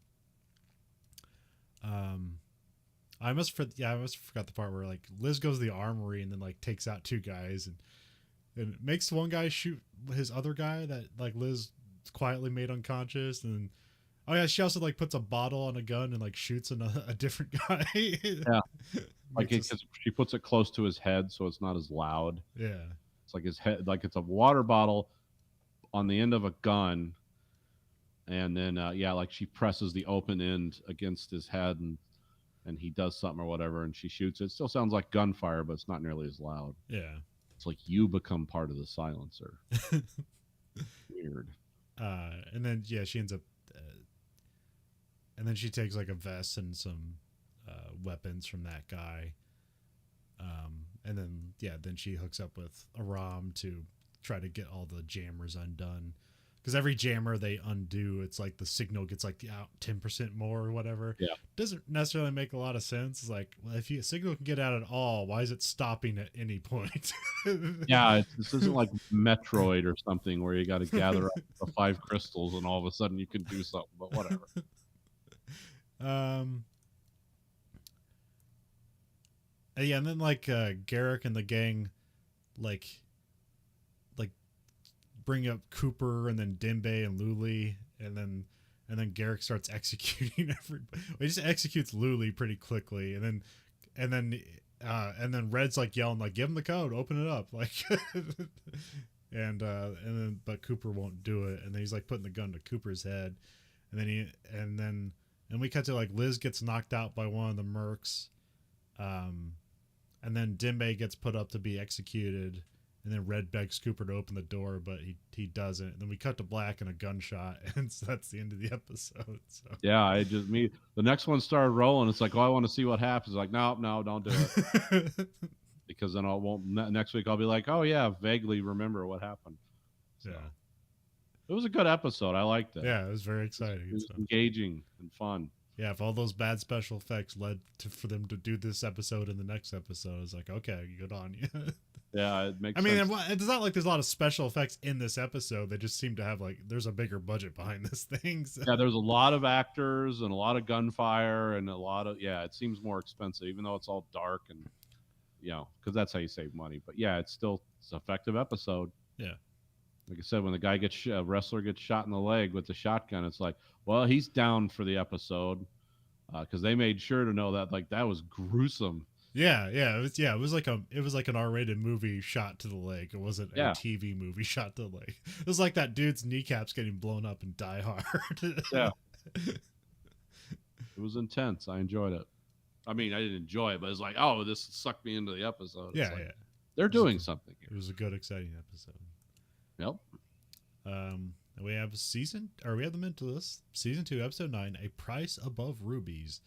I must forgot the part where like Liz goes to the armory and then like takes out two guys and makes one guy shoot his other guy that like Liz quietly made unconscious, and oh yeah, she also like puts a bottle on a gun and like shoots a different guy. Yeah, like she puts it close to his head so it's not as loud. Yeah. Like his head, like it's a water bottle on the end of a gun, and then like she presses the open end against his head, and he does something or whatever, and she shoots it. It still sounds like gunfire, but it's not nearly as loud. Yeah, it's like you become part of the silencer. Weird. And then she ends up and then she takes like a vest and some weapons from that guy. And then she hooks up with Aram to try to get all the jammers undone. Because every jammer they undo, it's like the signal gets like out 10% more or whatever. Yeah. Doesn't necessarily make a lot of sense. It's like, well, if a signal can get out at all, why is it stopping at any point? Yeah, this isn't like Metroid or something where you got to gather up the 5 crystals and all of a sudden you can do something. But whatever. Yeah, and then like Garrick and the gang, like bring up Cooper and then Dembe and Luli, and then Garrick starts executing everybody. He just executes Luli pretty quickly, and then Red's like yelling like, "Give him the code, open it up!" Like, but Cooper won't do it, and then he's like putting the gun to Cooper's head, and then we cut to like Liz gets knocked out by one of the mercs, and then Dembe gets put up to be executed. And then Red begs Cooper to open the door, but he doesn't. And then we cut to black and a gunshot, and so that's the end of the episode. So. Yeah, the next one started rolling. It's like, oh, I want to see what happens. Like, no, don't do it, because then next week I'll be like, oh yeah, vaguely remember what happened. So, yeah, it was a good episode. I liked it. Yeah, it was very exciting. It was engaging and fun. Yeah, if all those bad special effects led for them to do this episode and the next episode, it's like, okay, good on you. Yeah, it makes sense. It's not like there's a lot of special effects in this episode. They just seem to have like there's a bigger budget behind this thing. So. Yeah, there's a lot of actors and a lot of gunfire and a lot of it seems more expensive, even though it's all dark and because that's how you save money. But yeah, it's an effective episode. Yeah. Like I said, when the guy wrestler gets shot in the leg with the shotgun, it's like, well, he's down for the episode because they made sure to know that that was gruesome. Yeah, it was like an R-rated movie shot to the leg. It wasn't a TV movie shot to the leg. It was like that dude's kneecaps getting blown up in Die Hard. Yeah, it was intense. I enjoyed it. I mean, I didn't enjoy it, but it's like, oh, this sucked me into the episode. Yeah, like, they're doing something here. It was a good, exciting episode. Yep. We have the mental list. Season 2, episode 9, A Price Above Rubies.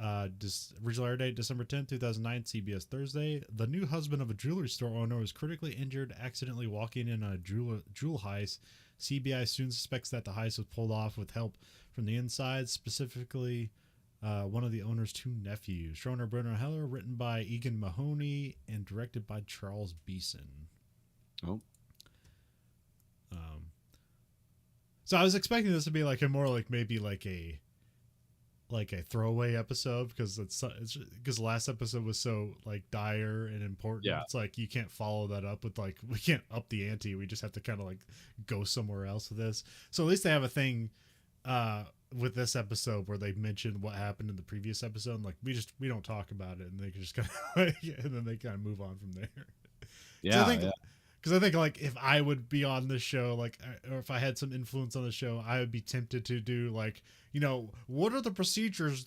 Original air date December 10th, 2009, CBS Thursday. The new husband of a jewelry store owner was critically injured, accidentally walking in on a jewel heist. CBI soon suspects that the heist was pulled off with help from the inside, specifically one of the owner's 2 nephews. Showrunner Brenner Heller, written by Egan Mahoney, and directed by Charles Beeson. Oh. So I was expecting this to be like a more like maybe like a throwaway episode because it's because the last episode was so like dire and important. Yeah. It's like you can't follow that up with like we can't up the ante. We just have to kind of like go somewhere else with this. So at least they have a thing with this episode where they mention what happened in the previous episode. And like we don't talk about it, and they can just kind of and then they kind of move on from there. Yeah. Because I think like if I would be on this show, like, or if I had some influence on the show, I would be tempted to do like, what are the procedures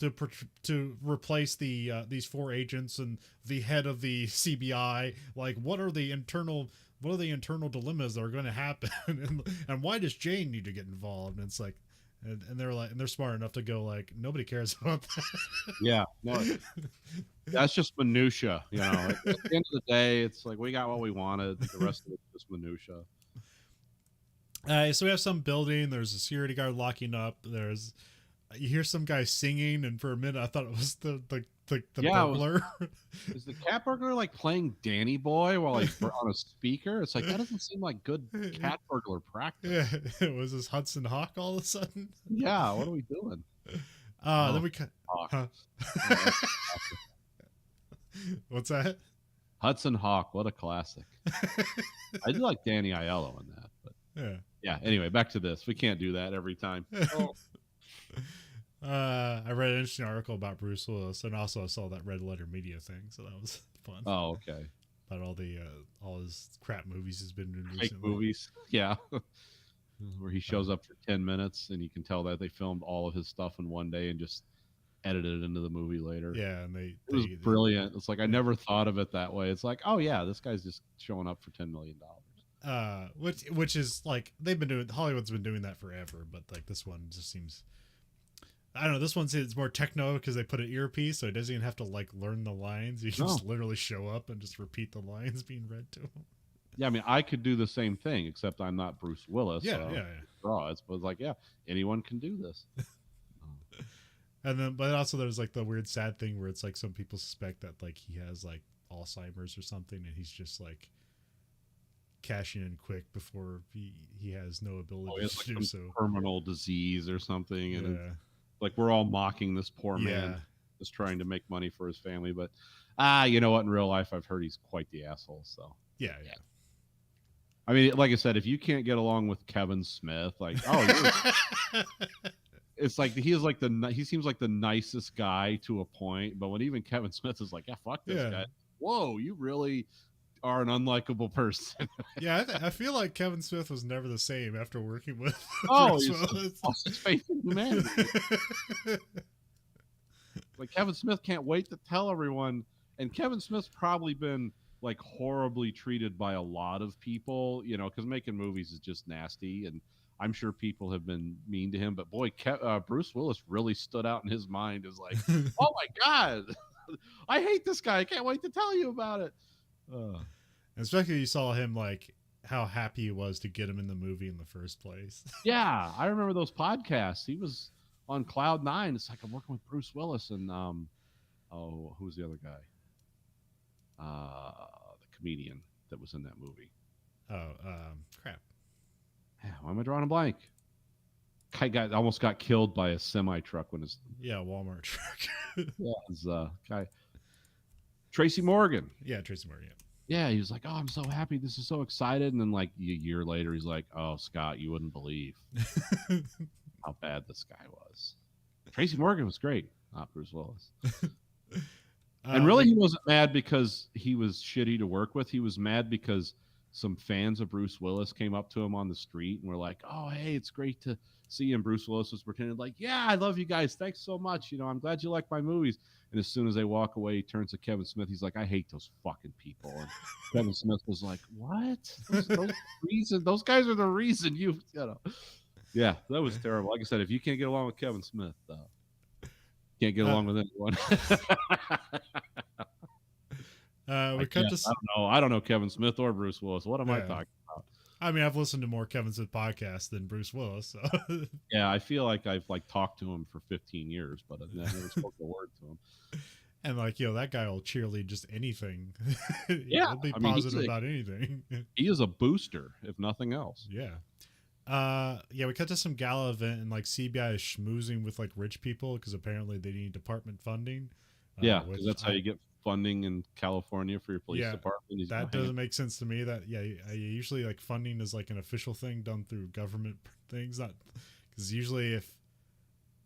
to replace these 4 agents and the head of the CBI? Like, what are the internal dilemmas that are going to happen, and why does Jane need to get involved? And it's like, and they're like, and they're smart enough to go like, nobody cares about that. Yeah, no, that's just minutia. At the end of the day, it's like we got what we wanted. The rest of it's just minutia. So we have some building. There's a security guard locking up. You hear some guy singing, and for a minute I thought it was the burglar. Is the cat burglar like playing Danny Boy while he's on a speaker? It's like that doesn't seem like good cat burglar practice. Yeah, it was this Hudson Hawk all of a sudden. Yeah, what are we doing? Then we cut. Huh? What's that? Hudson Hawk, what a classic. I do like Danny Aiello in that, but yeah. Anyway, back to this. We can't do that every time. Oh. I read an interesting article about Bruce Willis, and also I saw that Red Letter Media thing, so that was fun. Oh, okay. About all his crap movies he's been doing fake recently. Movies, yeah. Where he shows up for 10 minutes, and you can tell that they filmed all of his stuff in one day and just edited it into the movie later. Yeah, and it was brilliant. It's like I never thought of it that way. It's like, oh yeah, this guy's just showing up for $10 million. Which is like Hollywood's been doing that forever, but like this one just seems I don't know. This one's it's more techno because they put an earpiece, so he doesn't even have to like learn the lines. He can No. just literally show up and just repeat the lines being read to him. Yeah, I mean, I could do the same thing, except I'm not Bruce Willis. Yeah, yeah, It's but like, yeah, anyone can do this. And then, but also there's like the weird sad thing where it's like some people suspect that like he has like Alzheimer's or something, and he's just like cashing in quick before he has no ability It's to like do some so. terminal disease or something, and Yeah, like we're all mocking this poor yeah, man just trying to make money for his family. But you know what? In real life, I've heard he's quite the asshole. So yeah. I mean, like I said, if you can't get along with Kevin Smith, like, it's like he is like he seems like the nicest guy to a point, but when even Kevin Smith is like, yeah, fuck this guy. Whoa, you really are an unlikable person. Yeah, I feel like Kevin Smith was never the same after working with. He's lost his faith in humanity. Like Kevin Smith can't wait to tell everyone, and Kevin Smith's probably been like horribly treated by a lot of people, you know, because making movies is just nasty, and I'm sure people have been mean to him. But boy, Bruce Willis really stood out in his mind as like, oh my god, I hate this guy. I can't wait to tell you about it. Especially you saw him like how happy he was to get him in the movie in the first place. Yeah, I remember those podcasts. He was on cloud nine. It's like I'm working with Bruce Willis and who's the other guy? The comedian that was in that movie. Crap. Yeah, why am I drawing a blank? Guy almost got killed by a semi truck when his Walmart truck. his guy Tracy Morgan. Yeah, Tracy Morgan. Yeah, he was like, "Oh, I'm so happy. This is so excited." And then like a year later, he's like, "Oh, Scott, you wouldn't believe how bad this guy was." Tracy Morgan was great, not Bruce Willis. And really, he wasn't mad because he was shitty to work with. He was mad because some fans of Bruce Willis came up to him on the street and were like, "Oh, hey, it's great to see you." And Bruce Willis was pretending like, "Yeah, I love you guys. Thanks so much. You know, I'm glad you like my movies." And as soon as they walk away, he turns to Kevin Smith. He's like, "I hate those fucking people." And Kevin Smith was like, "What? Those guys are the reason you know." Yeah, that was terrible. Like I said, if you can't get along with Kevin Smith, can't get along with anyone. I don't know Kevin Smith or Bruce Willis. What am I talking about? I mean, I've listened to more Kevin Smith podcasts than Bruce Willis. So. Yeah, I feel like I've like talked to him for 15 years, but I've never spoken a word to him. And like, that guy will cheerlead just anything. He'll be positive about anything. He is a booster, if nothing else. Yeah. We cut to some gala event and like CBI is schmoozing with like rich people because apparently they need department funding. Because that's how you get funding in California for your police department. That doesn't make sense to me. That usually like funding is like an official thing done through government things, not because usually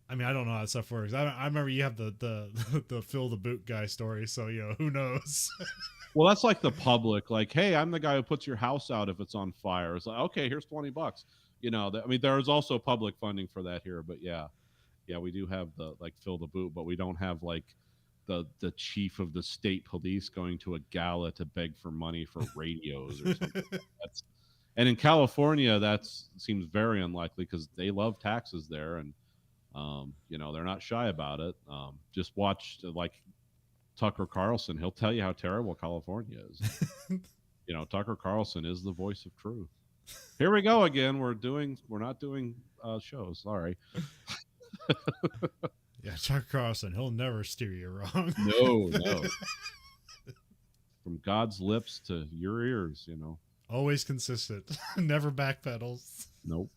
I don't know how that stuff works. I remember you have the fill the boot guy story, so who knows. Well, that's like the public, like, hey, I'm the guy who puts your house out if it's on fire. It's like, okay, here's $20. There's also public funding for that here, but yeah, we do have the like fill the boot, but we don't have like the chief of the state police going to a gala to beg for money for radios or something. And in California, that seems very unlikely because they love taxes there, and they're not shy about it. Just watch like Tucker Carlson. He'll tell you how terrible California is. Tucker Carlson is the voice of truth. Here we go again. We're not doing shows. Sorry. Yeah, Tucker Carlson. He'll never steer you wrong. No. From God's lips to your ears, Always consistent. Never backpedals. Nope.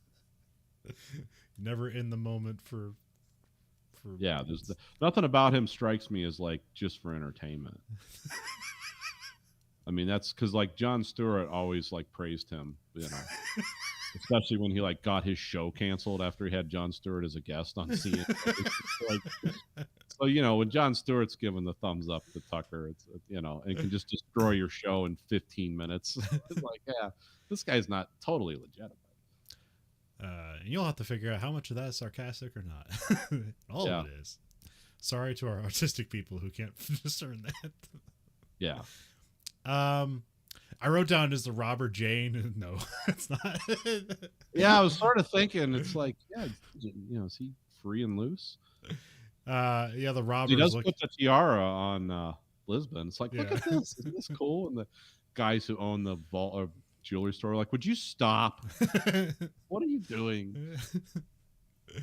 Never in the moment for. Yeah, there's nothing about him strikes me as like just for entertainment. I mean, that's because like Jon Stewart always like praised him, especially when he like got his show canceled after he had Jon Stewart as a guest on CNN. So when Jon Stewart's giving the thumbs up to Tucker, it's and can just destroy your show in 15 minutes. It's like, yeah, this guy's not totally legitimate. And you'll have to figure out how much of that is sarcastic or not. All of it is. Sorry to our artistic people who can't discern that. Yeah. I wrote down as the robber Jane. No, it's not. Yeah, I was sort of thinking it's like, is he free and loose. Yeah, the He robbers does look. put the tiara on Lisbon. It's like, look Yeah. at this. Isn't this cool? And the guys who own the vault or jewelry store are like, would you stop? What are you doing?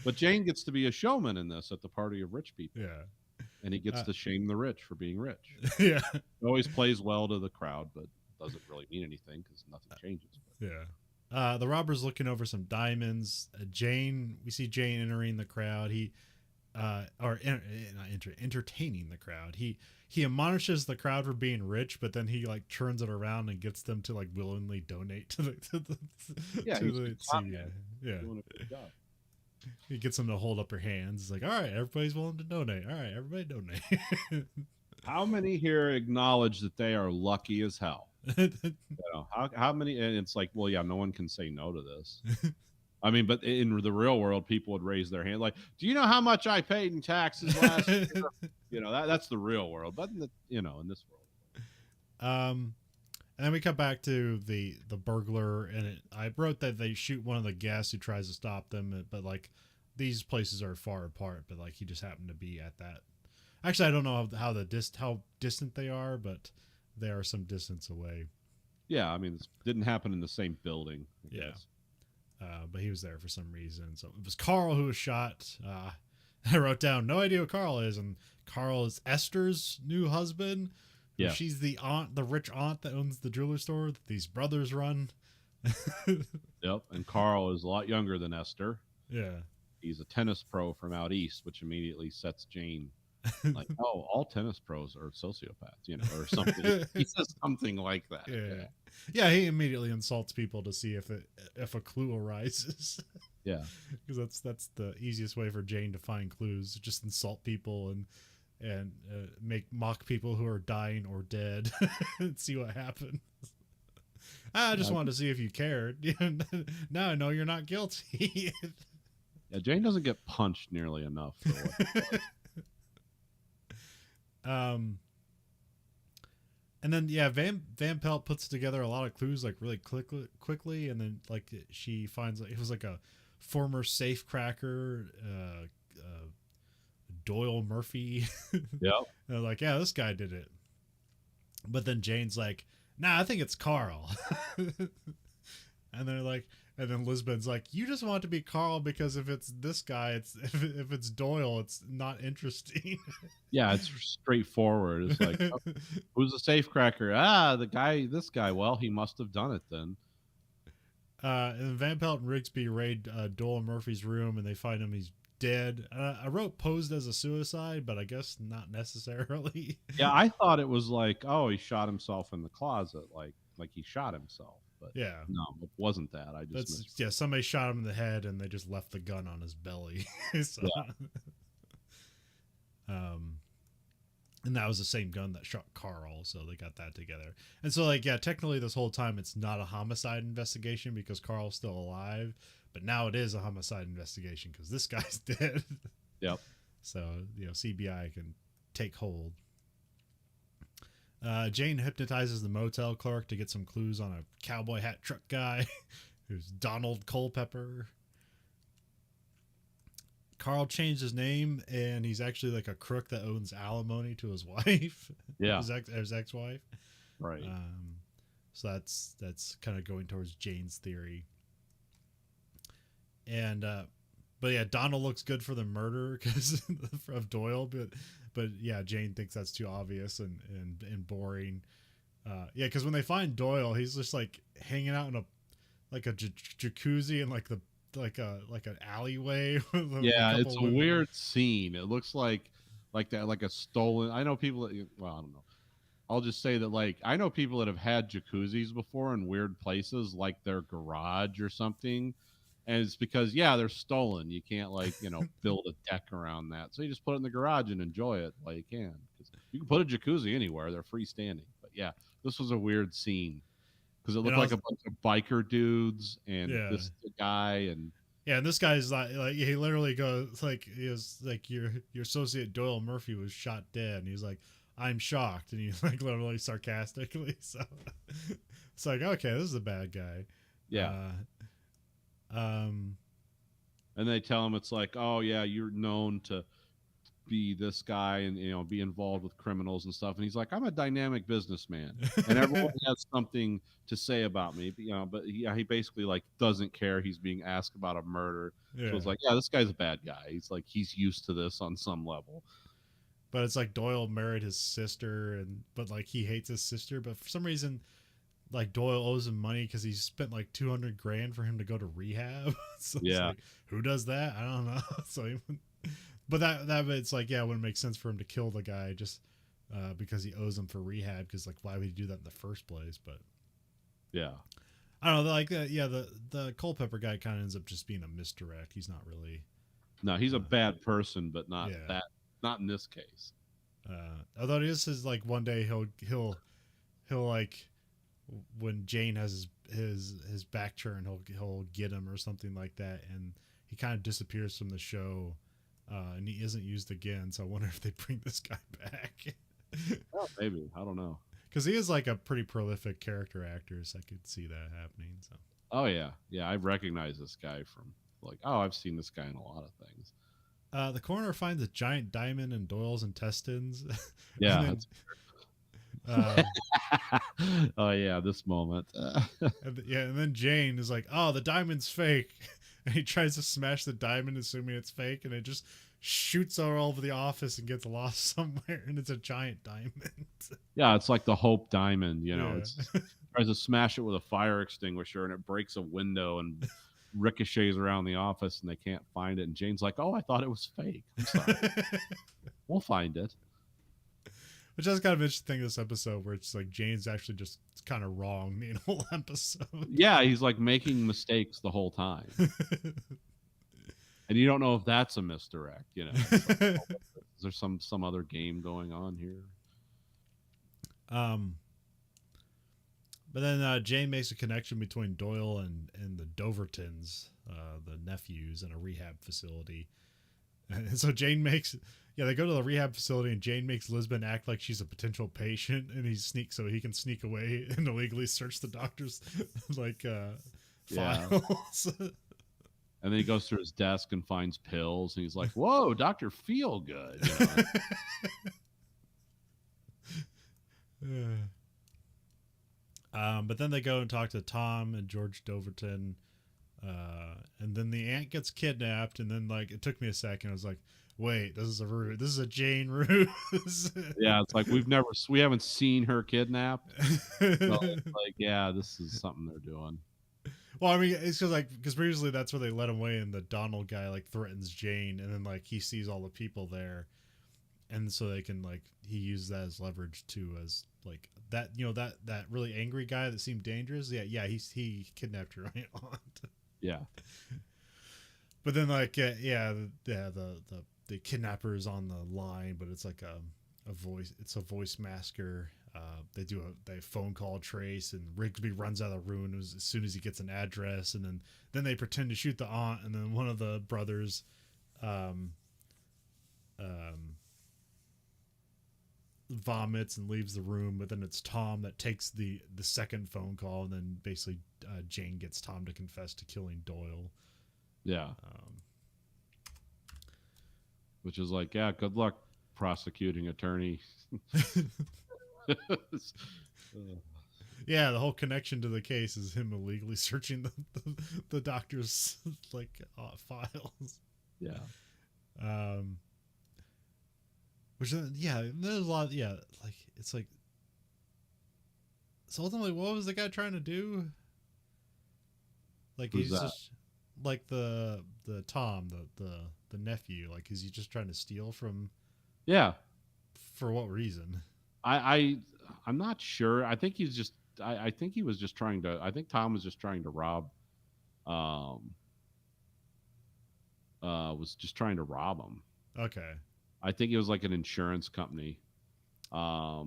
But Jane gets to be a showman in this at the party of rich people. Yeah. And he gets to shame the rich for being rich. Yeah. He always plays well to the crowd, but doesn't really mean anything because nothing changes. Yeah. The robber's looking over some diamonds. We see Jane entering the crowd. Entertaining the crowd. He admonishes the crowd for being rich, but then he like turns it around and gets them to like willingly donate to the CBI. Yeah. Doing a good job. He gets them to hold up their hands. It's like, all right, everybody's willing to donate. All right, everybody donate. How many here acknowledge that they are lucky as hell? How many? And it's like, well, yeah, no one can say no to this. I mean, but in the real world, people would raise their hand like, do you know how much I paid in taxes last year? That's the real world. But in this world. And then we come back to the burglar, and I wrote that they shoot one of the guests who tries to stop them, but like these places are far apart, but like he just happened to be at that. Actually, I don't know how distant they are, but they are some distance away. Yeah, I mean, it didn't happen in the same building. I guess. But he was there for some reason. So it was Carl who was shot. I wrote down, no idea who Carl is, and Carl is Esther's new husband. Yeah, she's the rich aunt that owns the jewelry store that these brothers run. Yep, and Carl is a lot younger than Esther. Yeah, he's a tennis pro from out east, which immediately sets Jane like, oh, all tennis pros are sociopaths, or something. He says something like that. Yeah. He immediately insults people to see if a clue arises. Yeah, because that's the easiest way for Jane to find clues. Just insult people and mock people who are dying or dead and see what happens. I just wanted to see if you cared. Now I know you're not guilty. Yeah, Jane doesn't get punched nearly enough. And then Van Pelt puts together a lot of clues like really quickly, and then like she finds it was like a former safecracker, Doyle Murphy. Yeah. Like, yeah, this guy did it. But then Jane's like, nah, I think it's Carl. And they're like, and then Lisbon's like, you just want to be Carl because if it's this guy, if it's Doyle, it's not interesting. Yeah, it's straightforward. It's like, oh, who's the safecracker? This guy. Well, he must have done it then. And Van Pelt and Rigsby raid Doyle Murphy's room, and they find him. He's dead. I wrote posed as a suicide, but I guess not necessarily. Yeah, I thought it was like, oh, he shot himself in the closet, like he shot himself. But yeah, no, it wasn't that. I just somebody shot him in the head, and they just left the gun on his belly. So, yeah. And that was the same gun that shot Carl, so they got that together. And so, like, yeah, technically this whole time it's not a homicide investigation because Carl's still alive, but now it is a homicide investigation because this guy's dead. Yep. So, CBI can take hold. Jane hypnotizes the motel clerk to get some clues on a cowboy hat truck guy who's Donald Culpepper. Carl changed his name, and he's actually like a crook that owns alimony to his wife. Yeah, his ex-wife. Right. So that's kind of going towards Jane's theory. And but yeah, Donald looks good for the murder because of Doyle, but yeah, Jane thinks that's too obvious and boring. Yeah, because when they find Doyle, he's just like hanging out in a jacuzzi in like an alleyway. Yeah, it's a weird scene. It looks like a stolen. I know people that, well, I don't know. I'll just say that, like, I know people that have had jacuzzis before in weird places, like their garage or something. And it's because, they're stolen. You can't, build a deck around that. So you just put it in the garage and enjoy it while you can. 'Cause you can put a jacuzzi anywhere. They're freestanding. But, yeah, this was a weird scene. Because it looked like a bunch of biker dudes and this guy. And yeah, and this guy's like he literally goes, like, he was like, your associate Doyle Murphy was shot dead. And he's like, I'm shocked. And he's like literally sarcastically. So it's like, okay, this is a bad guy. Yeah. And they tell him it's like, oh yeah, you're known to be this guy and be involved with criminals and stuff. And he's like, I'm a dynamic businessman, and everyone has something to say about me. But he basically like doesn't care. He's being asked about a murder, so it's Yeah. like, yeah, this guy's a bad guy. He's like he's used to this on some level. But it's like Doyle married his sister, and but like he hates his sister, but for some reason, like Doyle owes him money because he spent like 200 grand for him to go to rehab. So it's Yeah, like, who does that? I don't know. So, but that it's like, yeah, it wouldn't make sense for him to kill the guy just because he owes him for rehab. Because like, why would he do that in the first place? But yeah. I don't know. Like, yeah, the Culpepper guy kind of ends up just being a misdirect. He's not really. No, he's a bad person, but not Yeah. that. Not in this case. Although this is like one day he'll like when Jane has his back turn, he'll get him or something like that, and he kind of disappears from the show, and he isn't used again. So I wonder if they bring this guy back. Oh, maybe, I don't know. Because he is like a pretty prolific character actor, so I could see that happening. So Oh yeah, yeah. I recognize this guy from like, oh, I've seen this guy in a lot of things. the coroner finds a giant diamond in Doyle's intestines. Yeah, And then that's um, oh yeah, this moment. and then Jane is like, "Oh, the diamond's fake," and he tries to smash the diamond, assuming it's fake, and it just shoots all over the office and gets lost somewhere, and it's a giant diamond. Yeah, it's like the Hope Diamond. Yeah. It's tries to smash it with a fire extinguisher, and it breaks a window and ricochets around the office, and they can't find it. And Jane's like, "Oh, I thought it was fake. I'm sorry. We'll find it." Which is kind of interesting this episode, where it's like Jane's actually just kind of wrong the whole episode. Yeah, he's like making mistakes the whole time, and you don't know if that's a misdirect. It's like, oh, is there some other game going on here? um, but then Jane makes a connection between Doyle and the Dovertons, the nephews, in a rehab facility. And so Jane makes, yeah, they go to the rehab facility, and Jane makes Lisbon act like she's a potential patient, and he sneaks so he can sneak away and illegally search the doctor's like Yeah. files. And then he goes through his desk and finds pills, and he's like, "Whoa, Doctor Feelgood." But then they go and talk to Tom and George Doverton, and then the aunt gets kidnapped, and then like it took me a second. I was like, "Wait, this is a Jane Ruse." Yeah, it's like we haven't seen her kidnapped. So it's like, yeah, this is something they're doing. Well, I mean, it's because previously that's where they let him away, and the Donald guy like threatens Jane, and then like he sees all the people there, and so they can like he uses that as leverage to as like that that really angry guy that seemed dangerous. Yeah, he kidnapped your aunt. Yeah, But then like the kidnapper is on the line, but it's like a voice. It's a voice masker. They phone call trace, and Rigsby runs out of the room as soon as he gets an address, and then they pretend to shoot the aunt, and then one of the brothers vomits and leaves the room, but then it's Tom that takes the second phone call, and then basically Jane gets Tom to confess to killing Doyle. yeah. Which is like, yeah, good luck, prosecuting attorney. Yeah, the whole connection to the case is him illegally searching the doctor's like files. Yeah. Which yeah, there's a lot. Yeah, like it's like. So ultimately, what was the guy trying to do? Like Who's he's that? just like the Tom, the nephew. Like, is he just trying to steal from? Yeah. For what reason? I'm not sure. I think he's just. I think he was just trying to. I think Tom was just trying to rob. Was just trying to rob him. Okay. I think it was like an insurance company. But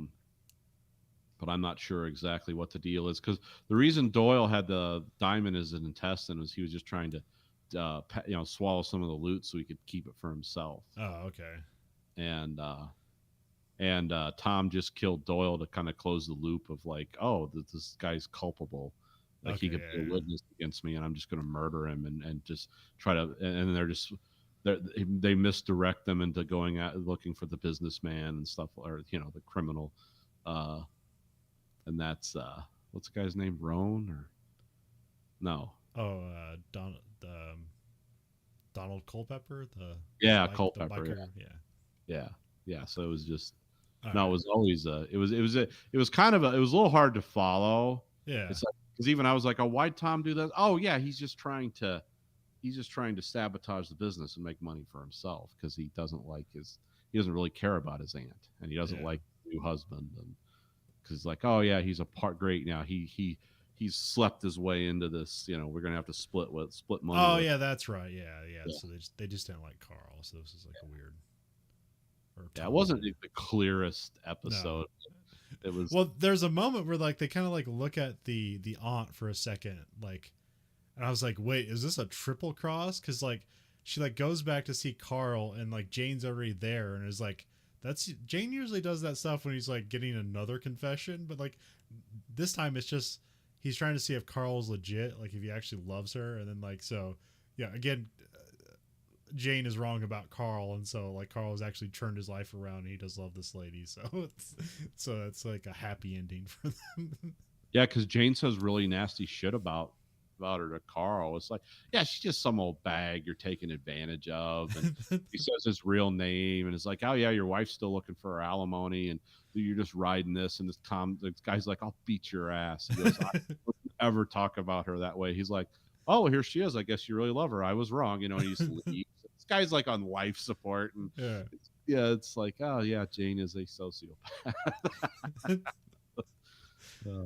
I'm not sure exactly what the deal is, because the reason Doyle had the diamond as an intestine was he was just trying to, swallow some of the loot so he could keep it for himself. Oh, okay. And Tom just killed Doyle to kind of close the loop of like, oh, this guy's culpable, Like he Okay, could be a yeah, witness against me, and I'm just going to murder him and just try to. And they're just they misdirect them into going out looking for the businessman and stuff, or the criminal. Uh, and that's what's the guy's name? Roan or no? yeah. Oh, Donald Culpepper, Yeah, the Culpepper. biker. Yeah. Yeah, yeah. So it was just All no. It right. was always it was kind of it was a little hard to follow. Yeah. It's like because even I was like, oh, why'd Tom do that? Oh yeah, he's just trying to sabotage the business and make money for himself because he doesn't really care about his aunt and he doesn't Yeah. like the new husband and because like oh yeah he's a part great now he's slept his way into this we're gonna have to split money Oh with yeah, that's right. Yeah, yeah. yeah. So they just didn't like Carl. So this is like a weird or Yeah, it Tom. wasn't the clearest No. episode. It was Well, there's a moment where like they kind of like look at the aunt for a second, like, and I was like, wait, is this a triple cross? Because like she like goes back to see Carl, and like Jane's already there, and is like, that's Jane usually does that stuff when he's like getting another confession, but like this time it's just he's trying to see if Carl's legit, like if he actually loves her, and then like so yeah, again, Jane is wrong about Carl, and so like Carl has actually turned his life around, and he does love this lady, so it's like a happy ending for them. yeah because Jane says really nasty shit about her to Carl. It's like yeah she's just some old bag you're taking advantage of and he says his real name and it's like oh yeah your wife's still looking for her alimony and you're just riding this and this guy's like I'll beat your ass. He goes I don't ever talk about her that way. He's like oh here she is I guess you really love her I was wrong and he just leaves. This guy's like on life support and Yeah. yeah it's like oh yeah Jane is a sociopath. uh,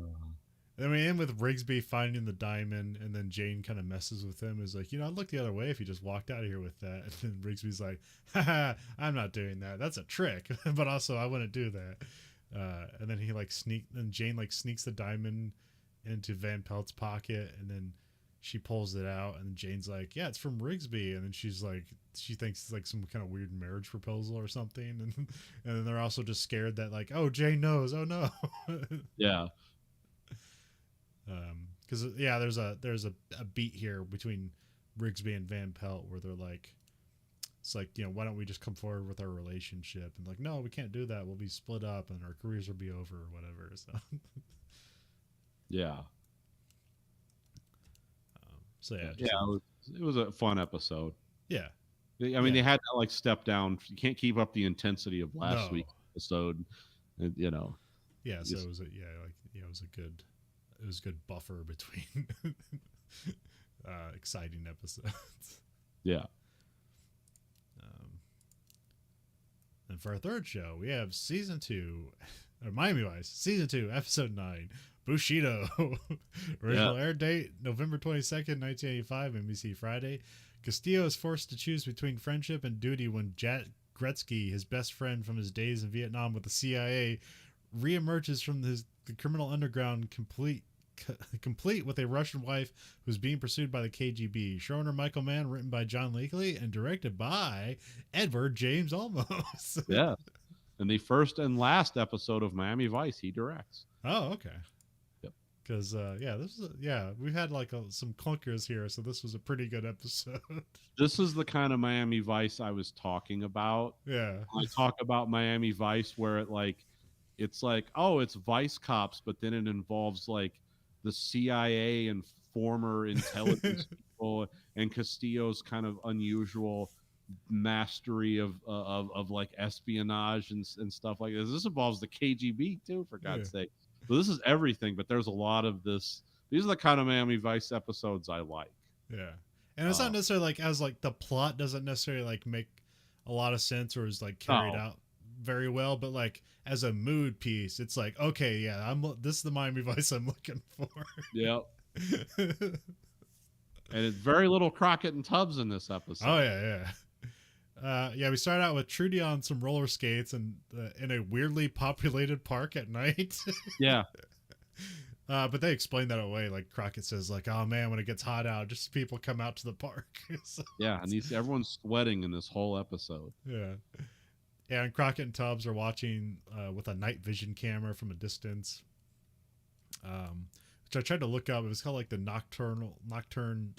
Then we end with Rigsby finding the diamond, and then Jane kind of messes with him. Is like, I'd look the other way if you just walked out of here with that. And then Rigsby's like, haha, I'm not doing that. That's a trick. But also, I wouldn't do that. And then then Jane like sneaks the diamond into Van Pelt's pocket, and then she pulls it out, and Jane's like, yeah, it's from Rigsby. And then she's like, she thinks it's like some kind of weird marriage proposal or something. And then they're also just scared that like, oh, Jane knows. Oh no. yeah Because yeah, there's a beat here between Rigsby and Van Pelt where they're like, it's like why don't we just come forward with our relationship, and like no, we can't do that, we'll be split up and our careers will be over or whatever. So yeah so yeah, yeah it was a fun episode. yeah, I mean, yeah, they had to like step down. You can't keep up the intensity of last no, week's episode. yeah. So Just it was it was a good buffer between exciting episodes. yeah, Um, and for our third show, we have season 2, or Miami Vice, season 2, episode 9, Bushido. Original air date November 22nd, 1985, NBC Friday. Castillo is forced to choose between friendship and duty when Jack Gretzky, his best friend from his days in Vietnam with the CIA, reemerges from the criminal underground complete with a Russian wife who's being pursued by the KGB. Showrunner Michael Mann, written by John Lakely, and directed by Edward James Olmos. yeah. And the first and last episode of Miami Vice, he directs. Oh, okay. Yep. Because yeah, we've had like some clunkers here, so this was a pretty good episode. This is the kind of Miami Vice I was talking about. Yeah. I talk about Miami Vice where it's like, oh, it's Vice cops, but then it involves like the CIA and former intelligence people and Castillo's kind of unusual mastery of like espionage and stuff like this. This involves the KGB too, for God's sake. So this is everything, but there's a lot of this. These are the kind of Miami Vice episodes I like. Yeah. And it's not necessarily like as like the plot doesn't necessarily like make a lot of sense or is like carried out very well, but like as a mood piece, it's like, okay, yeah, this is the Miami Vice I'm looking for. Yep. And it's very little Crockett and Tubbs in this episode. Oh yeah. Yeah, we start out with Trudy on some roller skates and in a weirdly populated park at night. Yeah. But they explain that away. Like Crockett says, like, "Oh man, when it gets hot out, just people come out to the park." So, yeah, and everyone's sweating in this whole episode. Yeah. Yeah, and Crockett and Tubbs are watching with a night vision camera from a distance. which I tried to look up. It was called like the Nocturne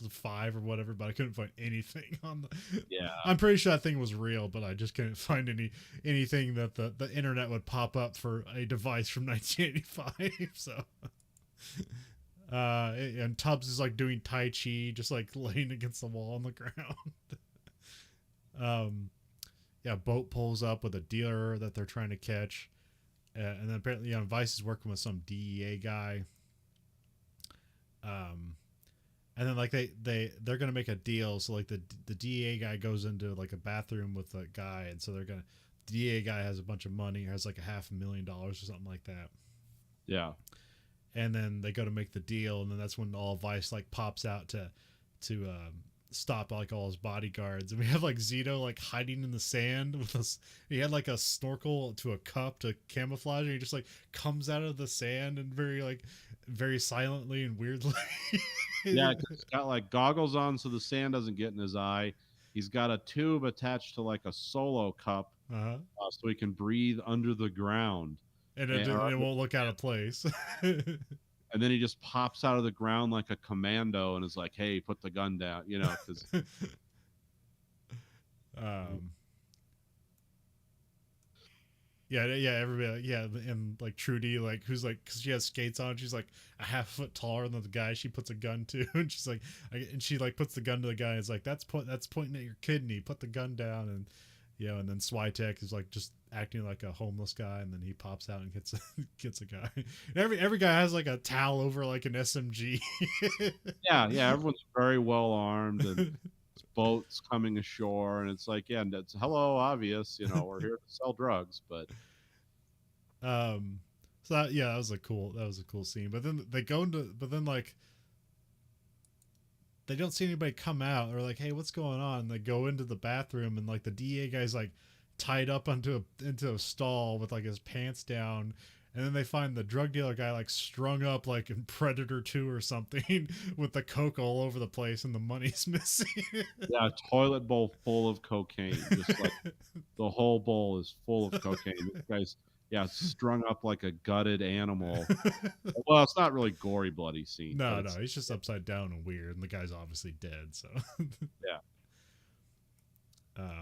5 or whatever, but I couldn't find anything on the. Yeah. I'm pretty sure that thing was real, but I just couldn't find anything that the internet would pop up for a device from 1985. So. And Tubbs is like doing Tai Chi, just like laying against the wall on the ground. Yeah, boat pulls up with a dealer that they're trying to catch, and then apparently, Vice is working with some DEA guy. And then like they're gonna make a deal. So like the DEA guy goes into like a bathroom with a guy, and so the DEA guy has a bunch of money, has like $500,000 or something like that. Yeah. And then they go to make the deal, and then that's when all Vice like pops out to stop like all his bodyguards, and we have like Zito like hiding in the sand with us. He had like a snorkel to a cup to camouflage, and he just like comes out of the sand and very silently and weirdly. Yeah, he's got like goggles on so the sand doesn't get in his eye. He's got a tube attached to like a solo cup, so he can breathe under the ground. And it won't look out of place. And then he just pops out of the ground like a commando and is like, "Hey, put the gun down," because. Yeah, everybody, and like Trudy, like who's like, because she has skates on, she's like a half foot taller than the guy she puts a gun to, and she's like, and she like puts the gun to the guy, and is like, that's pointing at your kidney, put the gun down, and and then Switek is like just acting like a homeless guy, and then he pops out and gets a guy. And every guy has like a towel over like an SMG. yeah, everyone's very well armed, and boats coming ashore, and it's like, yeah, that's hello, obvious, we're here to sell drugs, but so that was a cool scene. But then like they don't see anybody come out. They're like, hey, what's going on? And they go into the bathroom, and like the DA guy's like tied up into a stall with like his pants down. And then they find the drug dealer guy like strung up like in Predator 2 or something with the coke all over the place, and the money's missing. Yeah, a toilet bowl full of cocaine. Just like the whole bowl is full of cocaine. This guy's strung up like a gutted animal. Well, it's not really gory, bloody scene. No, he's just upside down and weird, and the guy's obviously dead. So yeah.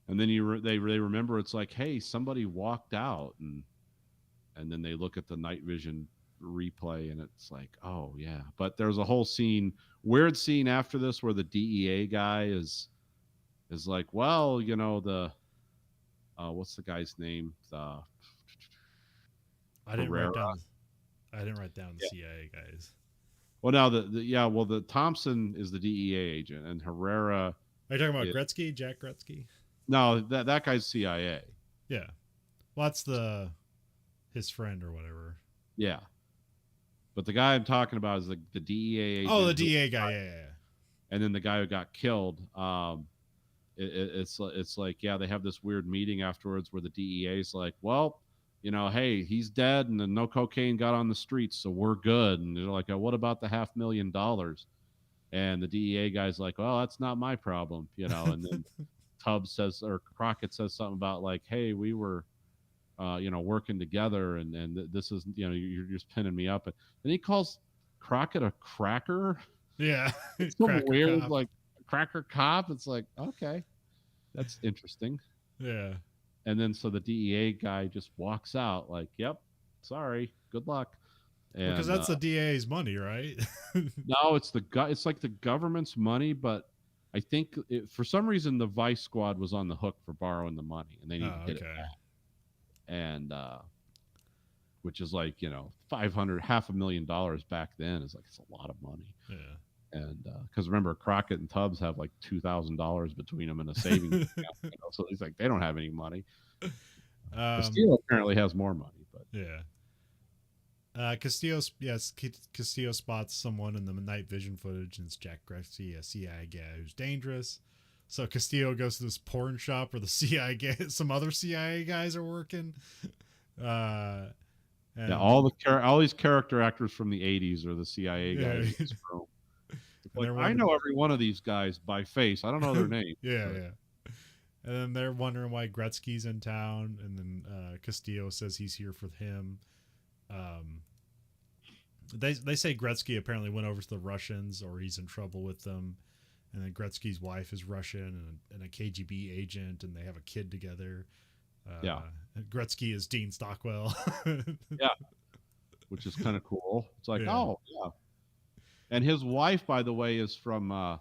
And then they remember, it's like, hey, somebody walked out, and then they look at the night vision replay, and it's like, oh yeah. But there's a whole weird scene after this where the DEA guy is like, well, the what's the guy's name? I didn't write down the CIA guys. Well, now the Thompson is the DEA agent, and Herrera. Are you talking about Gretzky, Jack Gretzky? No, that guy's CIA. Yeah, well, that's his friend or whatever. Yeah, but the guy I'm talking about is the DEA agent. Oh, the DEA guy, yeah. And then the guy who got killed. It's like, yeah, they have this weird meeting afterwards where the DEA is like, well, hey, he's dead, and then no cocaine got on the streets, so we're good. And they're like, what about the $500,000? And the DEA guy's like, well, that's not my problem, And then Crockett says something about like, hey, we were working together, and this is, you're just pinning me up. And then he calls Crockett a cracker. Yeah. It's so weird, cop. Like cracker cop. It's like, okay, that's interesting. Yeah. And then so the DEA guy just walks out like, yep, sorry, good luck. And, because that's the DEA's money, right? No, it's like the government's money, but I think for some reason the Vice Squad was on the hook for borrowing the money, and they need to get it back. And which is like, $500,000 back then is like, it's a lot of money. Yeah. And because remember, Crockett and Tubbs have like $2,000 between them in a savings account, so he's like, they don't have any money. Castillo apparently has more money, but yeah. Castillo spots someone in the night vision footage, and it's Jack Gretzky, a CIA guy who's dangerous. So Castillo goes to this porn shop where some other CIA guys are working. All these character actors from the 80s are the CIA guys. Like, I know every one of these guys by face. I don't know their name. Yeah. And then they're wondering why Gretzky's in town, and then Castillo says he's here for him. they say Gretzky apparently went over to the Russians, or he's in trouble with them, and then Gretzky's wife is Russian and a KGB agent, and they have a kid together. Yeah. Gretzky is Dean Stockwell. Yeah. Which is kind of cool. It's like, Yeah. oh yeah. And his wife, by the way, is from I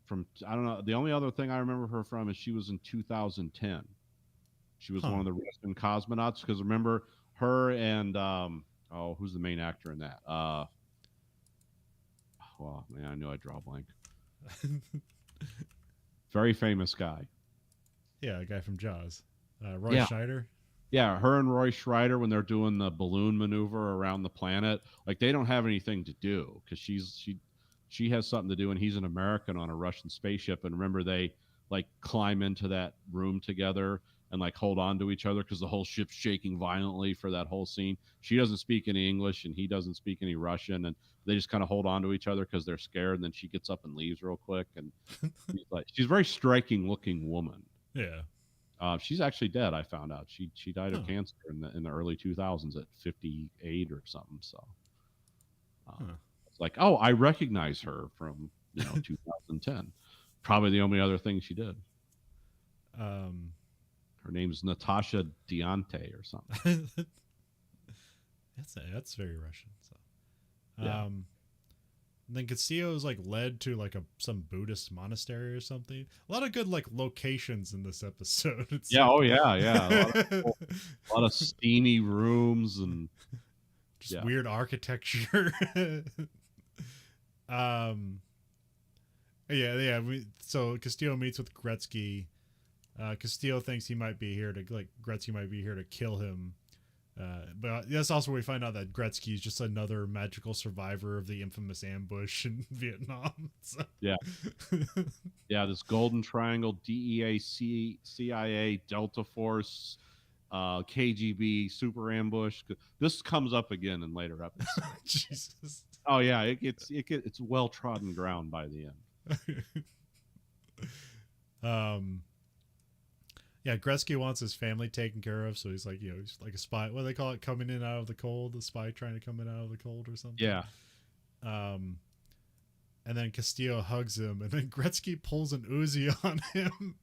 don't know. The only other thing I remember her from is she was in 2010. She was Huh. one of the Russian cosmonauts. Because remember her and who's the main actor in that? Well, man, I knew I'd draw a blank. Very famous guy. Yeah, a guy from Jaws. Roy Yeah. Schneider. Yeah, her and Roy Schreider, when they're doing the balloon maneuver around the planet, like they don't have anything to do because she has something to do, and he's an American on a Russian spaceship. And remember, they like climb into that room together and like hold on to each other because the whole ship's shaking violently for that whole scene. She doesn't speak any English, and he doesn't speak any Russian, and they just kind of hold on to each other because they're scared. And then she gets up and leaves real quick, and she's a very striking looking woman. Yeah. She's actually dead. I found out she died of Huh. cancer in the early 2000s at 58 or something. So Huh. it's like, oh, I recognize her from 2010. Probably the only other thing she did. Um, Her name's Natasha Diante or something. that's very Russian. So, Yeah. and then Castillo is like led to like some Buddhist monastery or something. A lot of good like locations in this episode. It's Yeah. like, Oh yeah. Yeah. A lot of steamy rooms and just yeah. weird architecture. um, yeah. So Castillo meets with Gretzky. Castillo thinks he might be here to Gretzky might be here to kill him. But that's also where we find out that Gretzky is just another magical survivor of the infamous ambush in Vietnam. So. Yeah. Yeah. This Golden Triangle, DEA, CIA, Delta Force, KGB, super ambush. This comes up again in later episodes. Jesus. Oh yeah, it's well trodden ground by the end. Yeah, Gretzky wants his family taken care of, so he's like, he's like a spy. What do they call it? Coming in out of the cold, the spy trying to come in out of the cold or something. Yeah. And then Castillo hugs him, and then Gretzky pulls an Uzi on him,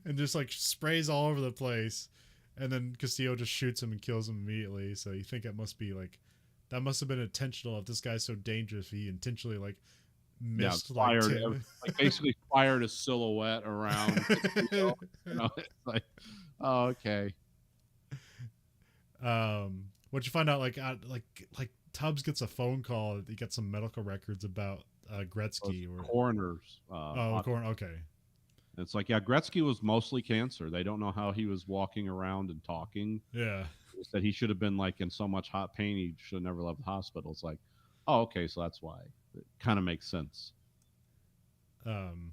and just like sprays all over the place, and then Castillo just shoots him and kills him immediately. So you think that must have been intentional. If this guy's so dangerous, he intentionally like missed basically fired a silhouette around. It's like, oh, okay. What you find out like Tubbs gets a phone call. He gets some medical records about Gretzky or coroners. Okay. It's like, yeah, Gretzky was mostly cancer. They don't know how he was walking around and talking. Yeah. That he should have been like in so much hot pain he should have never left the hospital. It's like, oh, okay, so that's why. It kind of makes sense. And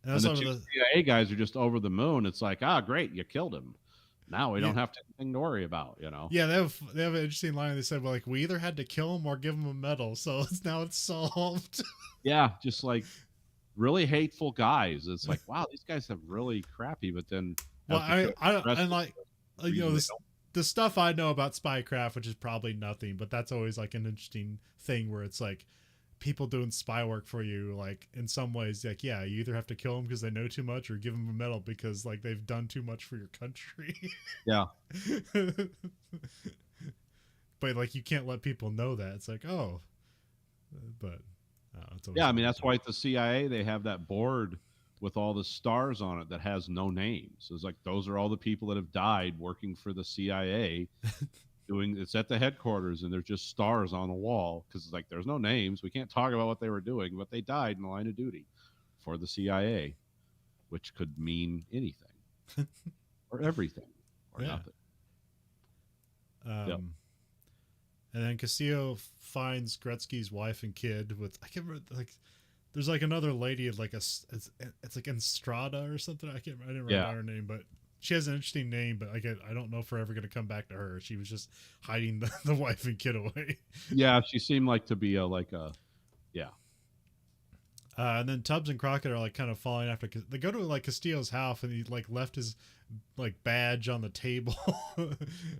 the CIA guys are just over the moon. It's like, great, you killed him. Now we don't have anything to worry about, Yeah, they have an interesting line. They said, well, like, we either had to kill him or give him a medal, so now it's solved. Yeah, just like really hateful guys. It's like, wow, these guys have really crappy. But then, well, I like, the stuff I know about spycraft, which is probably nothing, but that's always like an interesting thing where it's like people doing spy work for you, like in some ways, like, yeah, you either have to kill them because they know too much or give them a medal because like they've done too much for your country. Yeah. But like you can't let people know that. It's like, oh, but yeah, I mean that's why at the CIA they have that board with all the stars on it that has no names. It's like those are all the people that have died working for the CIA. It's at the headquarters, and there's just stars on the wall because it's like there's no names. We can't talk about what they were doing, but they died in the line of duty for the CIA, which could mean anything or everything or nothing. And then Castillo finds Gretzky's wife and kid with I can't remember like. There's like another lady like it's like Enstrada or something. I didn't write down her name, but she has an interesting name. But I don't know if we're ever going to come back to her. She was just hiding the wife and kid away. Yeah, she seemed like to be And then Tubbs and Crockett are like kind of following after. They go to like Castillo's house, and he like left his like badge on the table,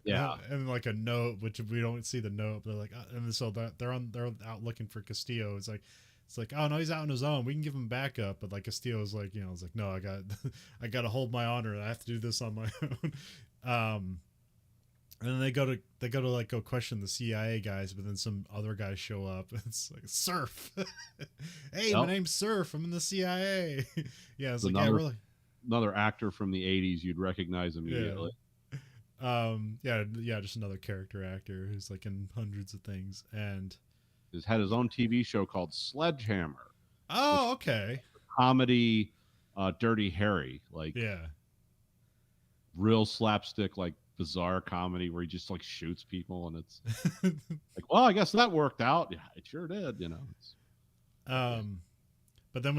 Yeah. and like a note, which we don't see the note. But they're like, and so they're out looking for Castillo. It's like, oh no, he's out on his own. We can give him backup. But like Castillo's like, it's like, no, I got to hold my honor. I have to do this on my own. And then they go to like go question the CIA guys, but then some other guys show up. It's like Surf. Hey, my name's Surf. I'm in the CIA. Yeah, it's like, yeah, really. Another actor from the 80s you'd recognize immediately. Yeah, just another character actor who's like in hundreds of things, and he's had his own TV show called Sledgehammer. Oh, okay. Comedy, Dirty Harry, like real slapstick, like bizarre comedy where he just like shoots people, and it's like, well, I guess that worked out. Yeah, it sure did. But then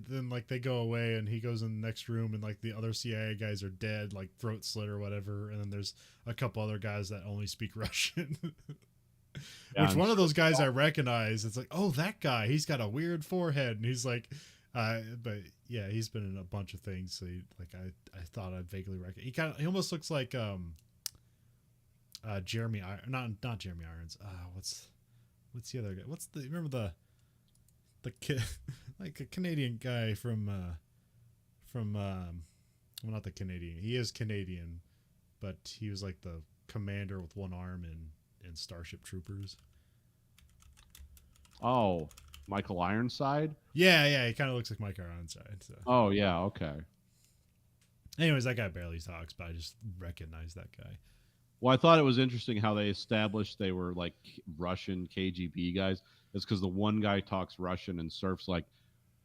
then like they go away, and he goes in the next room, and like the other CIA guys are dead, like throat slit or whatever, and then there's a couple other guys that only speak Russian. Which one of those guys I recognize. It's like, oh, that guy, he's got a weird forehead, and he's like, but yeah, he's been in a bunch of things. So I thought I'd vaguely recognize. He almost looks like Jeremy, not Jeremy Irons. What's the other guy? Remember the kid, like a Canadian guy from well, not the Canadian. He is Canadian, but he was like the commander with one arm in Starship Troopers. Oh, Michael Ironside? Yeah, he kind of looks like Mike Ironside. So. Oh, yeah, okay. Anyways, that guy barely talks, but I just recognize that guy. Well, I thought it was interesting how they established they were like Russian KGB guys. It's because the one guy talks Russian and Surf's like,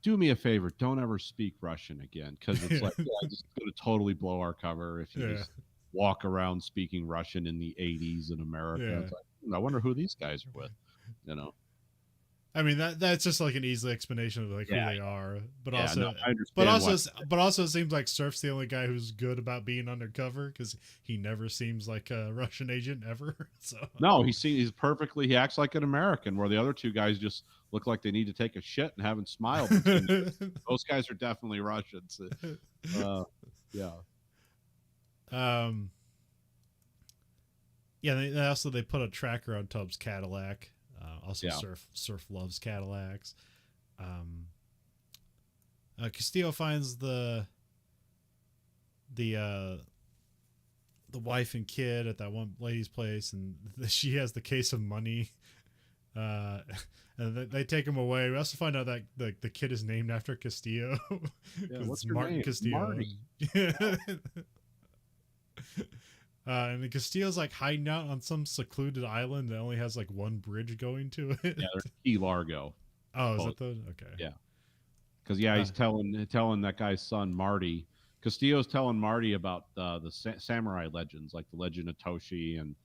do me a favor, don't ever speak Russian again. Because it's like, it's going to totally blow our cover if you just walk around speaking Russian in the 80s in America. Yeah. It's like, I wonder who these guys are with, I mean that's just like an easy explanation of like who they are, but I but also it seems like Surf's the only guy who's good about being undercover because he never seems like a Russian agent ever. So no, he acts like an American, where the other two guys just look like they need to take a shit and haven't smiled. Those guys are definitely Russians. Yeah. Yeah, they put a tracker on Tubbs' Cadillac. Surf loves Cadillacs. Castillo finds the wife and kid at that one lady's place, and she has the case of money. And they take him away. We also find out that the kid is named after Castillo. What's your Martin name? Castillo. Marty. And Castillo's like hiding out on some secluded island that only has like one bridge going to it. Yeah, there's Key Largo. Oh, is that the okay? Yeah, because he's telling that guy's son Marty. Castillo's telling Marty about the samurai legends, like the Legend of Toshi and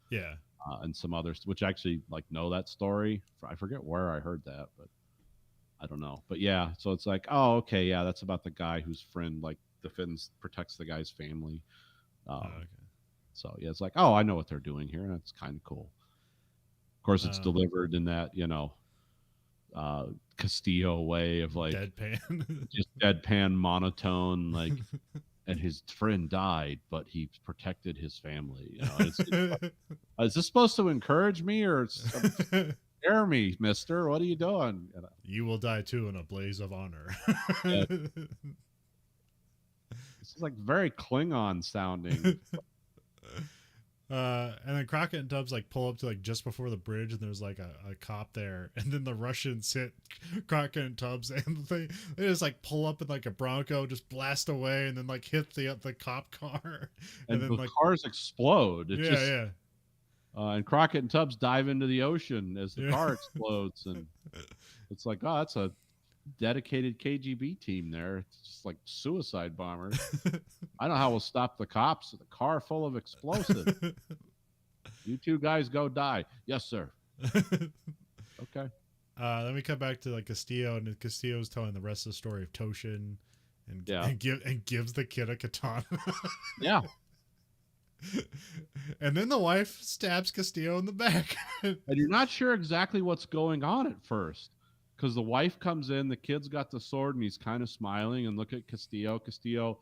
some others, which actually like know that story. I forget where I heard that, but I don't know. But yeah, so it's like, oh, okay, yeah, that's about the guy whose friend like protects the guy's family. Okay. So yeah, it's like, oh, I know what they're doing here, and that's kind of cool. Of course, it's delivered in that Castillo way of like deadpan, just deadpan, monotone, like, and his friend died, but he protected his family. Is this supposed to encourage me or scare me, Mister? What are you doing? You will die too in a blaze of honor. This is like very Klingon sounding. And then Crockett and Tubbs like pull up to like just before the bridge, and there's like a cop there, and then the Russians hit Crockett and Tubbs, and they just like pull up in like a Bronco, just blast away, and then like hit the cop car, and then the like cars explode. And Crockett and Tubbs dive into the ocean as the car explodes, and it's like, oh, that's a dedicated KGB team there. It's just like suicide bombers. I don't know how we'll stop the cops. The car full of explosives. You two guys go die. Yes, sir. Okay. Then we come back to like Castillo, and Castillo's telling the rest of the story of Toshin, and gives the kid a katana. Yeah. And then the wife stabs Castillo in the back. And you're not sure exactly what's going on at first. because the wife comes in, the kid's got the sword, and he's kind of smiling. And look at Castillo. Castillo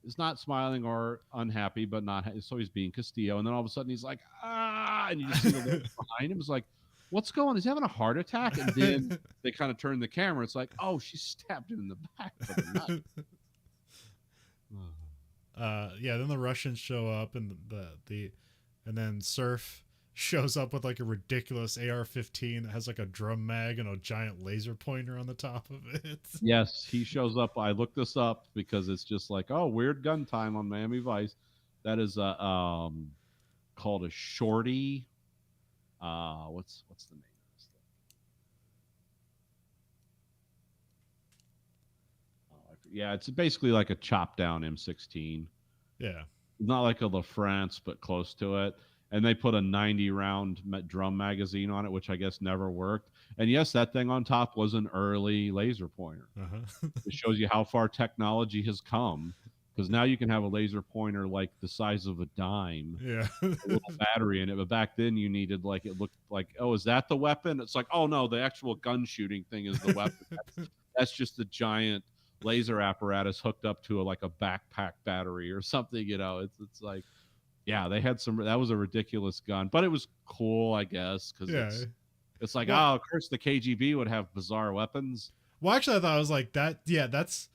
is not smiling or unhappy, but not so he's being Castillo. And then all of a sudden he's like, ah, and you just see the look behind him. It's like, what's going on? He's having a heart attack. And then they kind of turn the camera. It's like, oh, she stabbed him in the back with a knife. Yeah, then the Russians show up, and and then Surf shows up with like a ridiculous AR-15 that has like a drum mag and a giant laser pointer on the top of it. Yes, he shows up. I looked this up because it's just like, oh, weird gun time on Miami Vice. That is called a shorty. What's the name of this thing? Yeah, it's basically like a chopped down M16. Yeah. Not like a La France, but close to it. And they put a 90 round drum magazine on it, which I guess never worked. And yes, that thing on top was an early laser pointer. It shows you how far technology has come, because now you can have a laser pointer like the size of a dime, yeah, a little battery in it. But back then you needed, like, it looked like, oh, is that the weapon? It's like, oh no, the actual gun shooting thing is the weapon. That's just the giant laser apparatus hooked up to like a backpack battery or something. It's like, yeah, they had some. That was a ridiculous gun, but it was cool, I guess, because it's like, oh, of course the KGB would have bizarre weapons. Well, actually, I thought it was like that. Yeah, that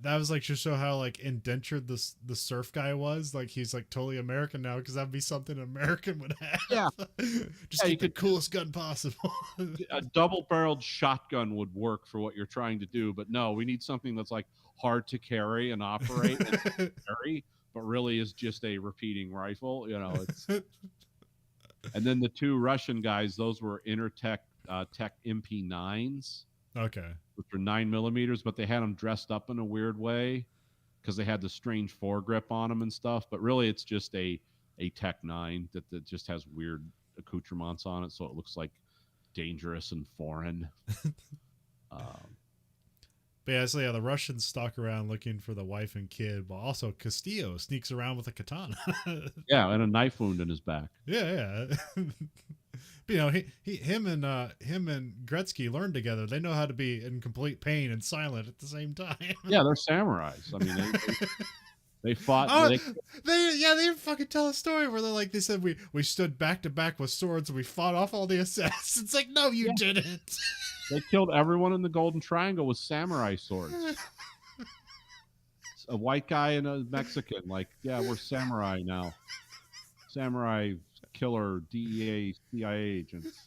was like to show how like indentured the Surf guy was. Like he's like totally American now, because that'd be something an American would have. Yeah, just get the coolest gun possible. A double-barreled shotgun would work for what you're trying to do, but no, we need something that's like hard to carry and operate and carry, but really is just a repeating rifle. It's. And then the two Russian guys, those were Intertech Tech MP9s. Okay. Which were 9mm, but they had them dressed up in a weird way because they had the strange foregrip on them and stuff. But really, it's just a Tech 9 that just has weird accoutrements on it, so it looks like dangerous and foreign. But yeah, so yeah, the Russians stalk around looking for the wife and kid, but also Castillo sneaks around with a katana. Yeah, and a knife wound in his back. Yeah. But him and Gretzky learned together. They know how to be in complete pain and silent at the same time. Yeah, they're samurais. I mean, they fought. Oh, they fucking tell a story where they said we stood back to back with swords and we fought off all the assassins. It's like, no, you didn't. They killed everyone in the Golden Triangle with samurai swords. A white guy and a Mexican. Like, yeah, we're samurai now. Samurai killer DEA CIA agents.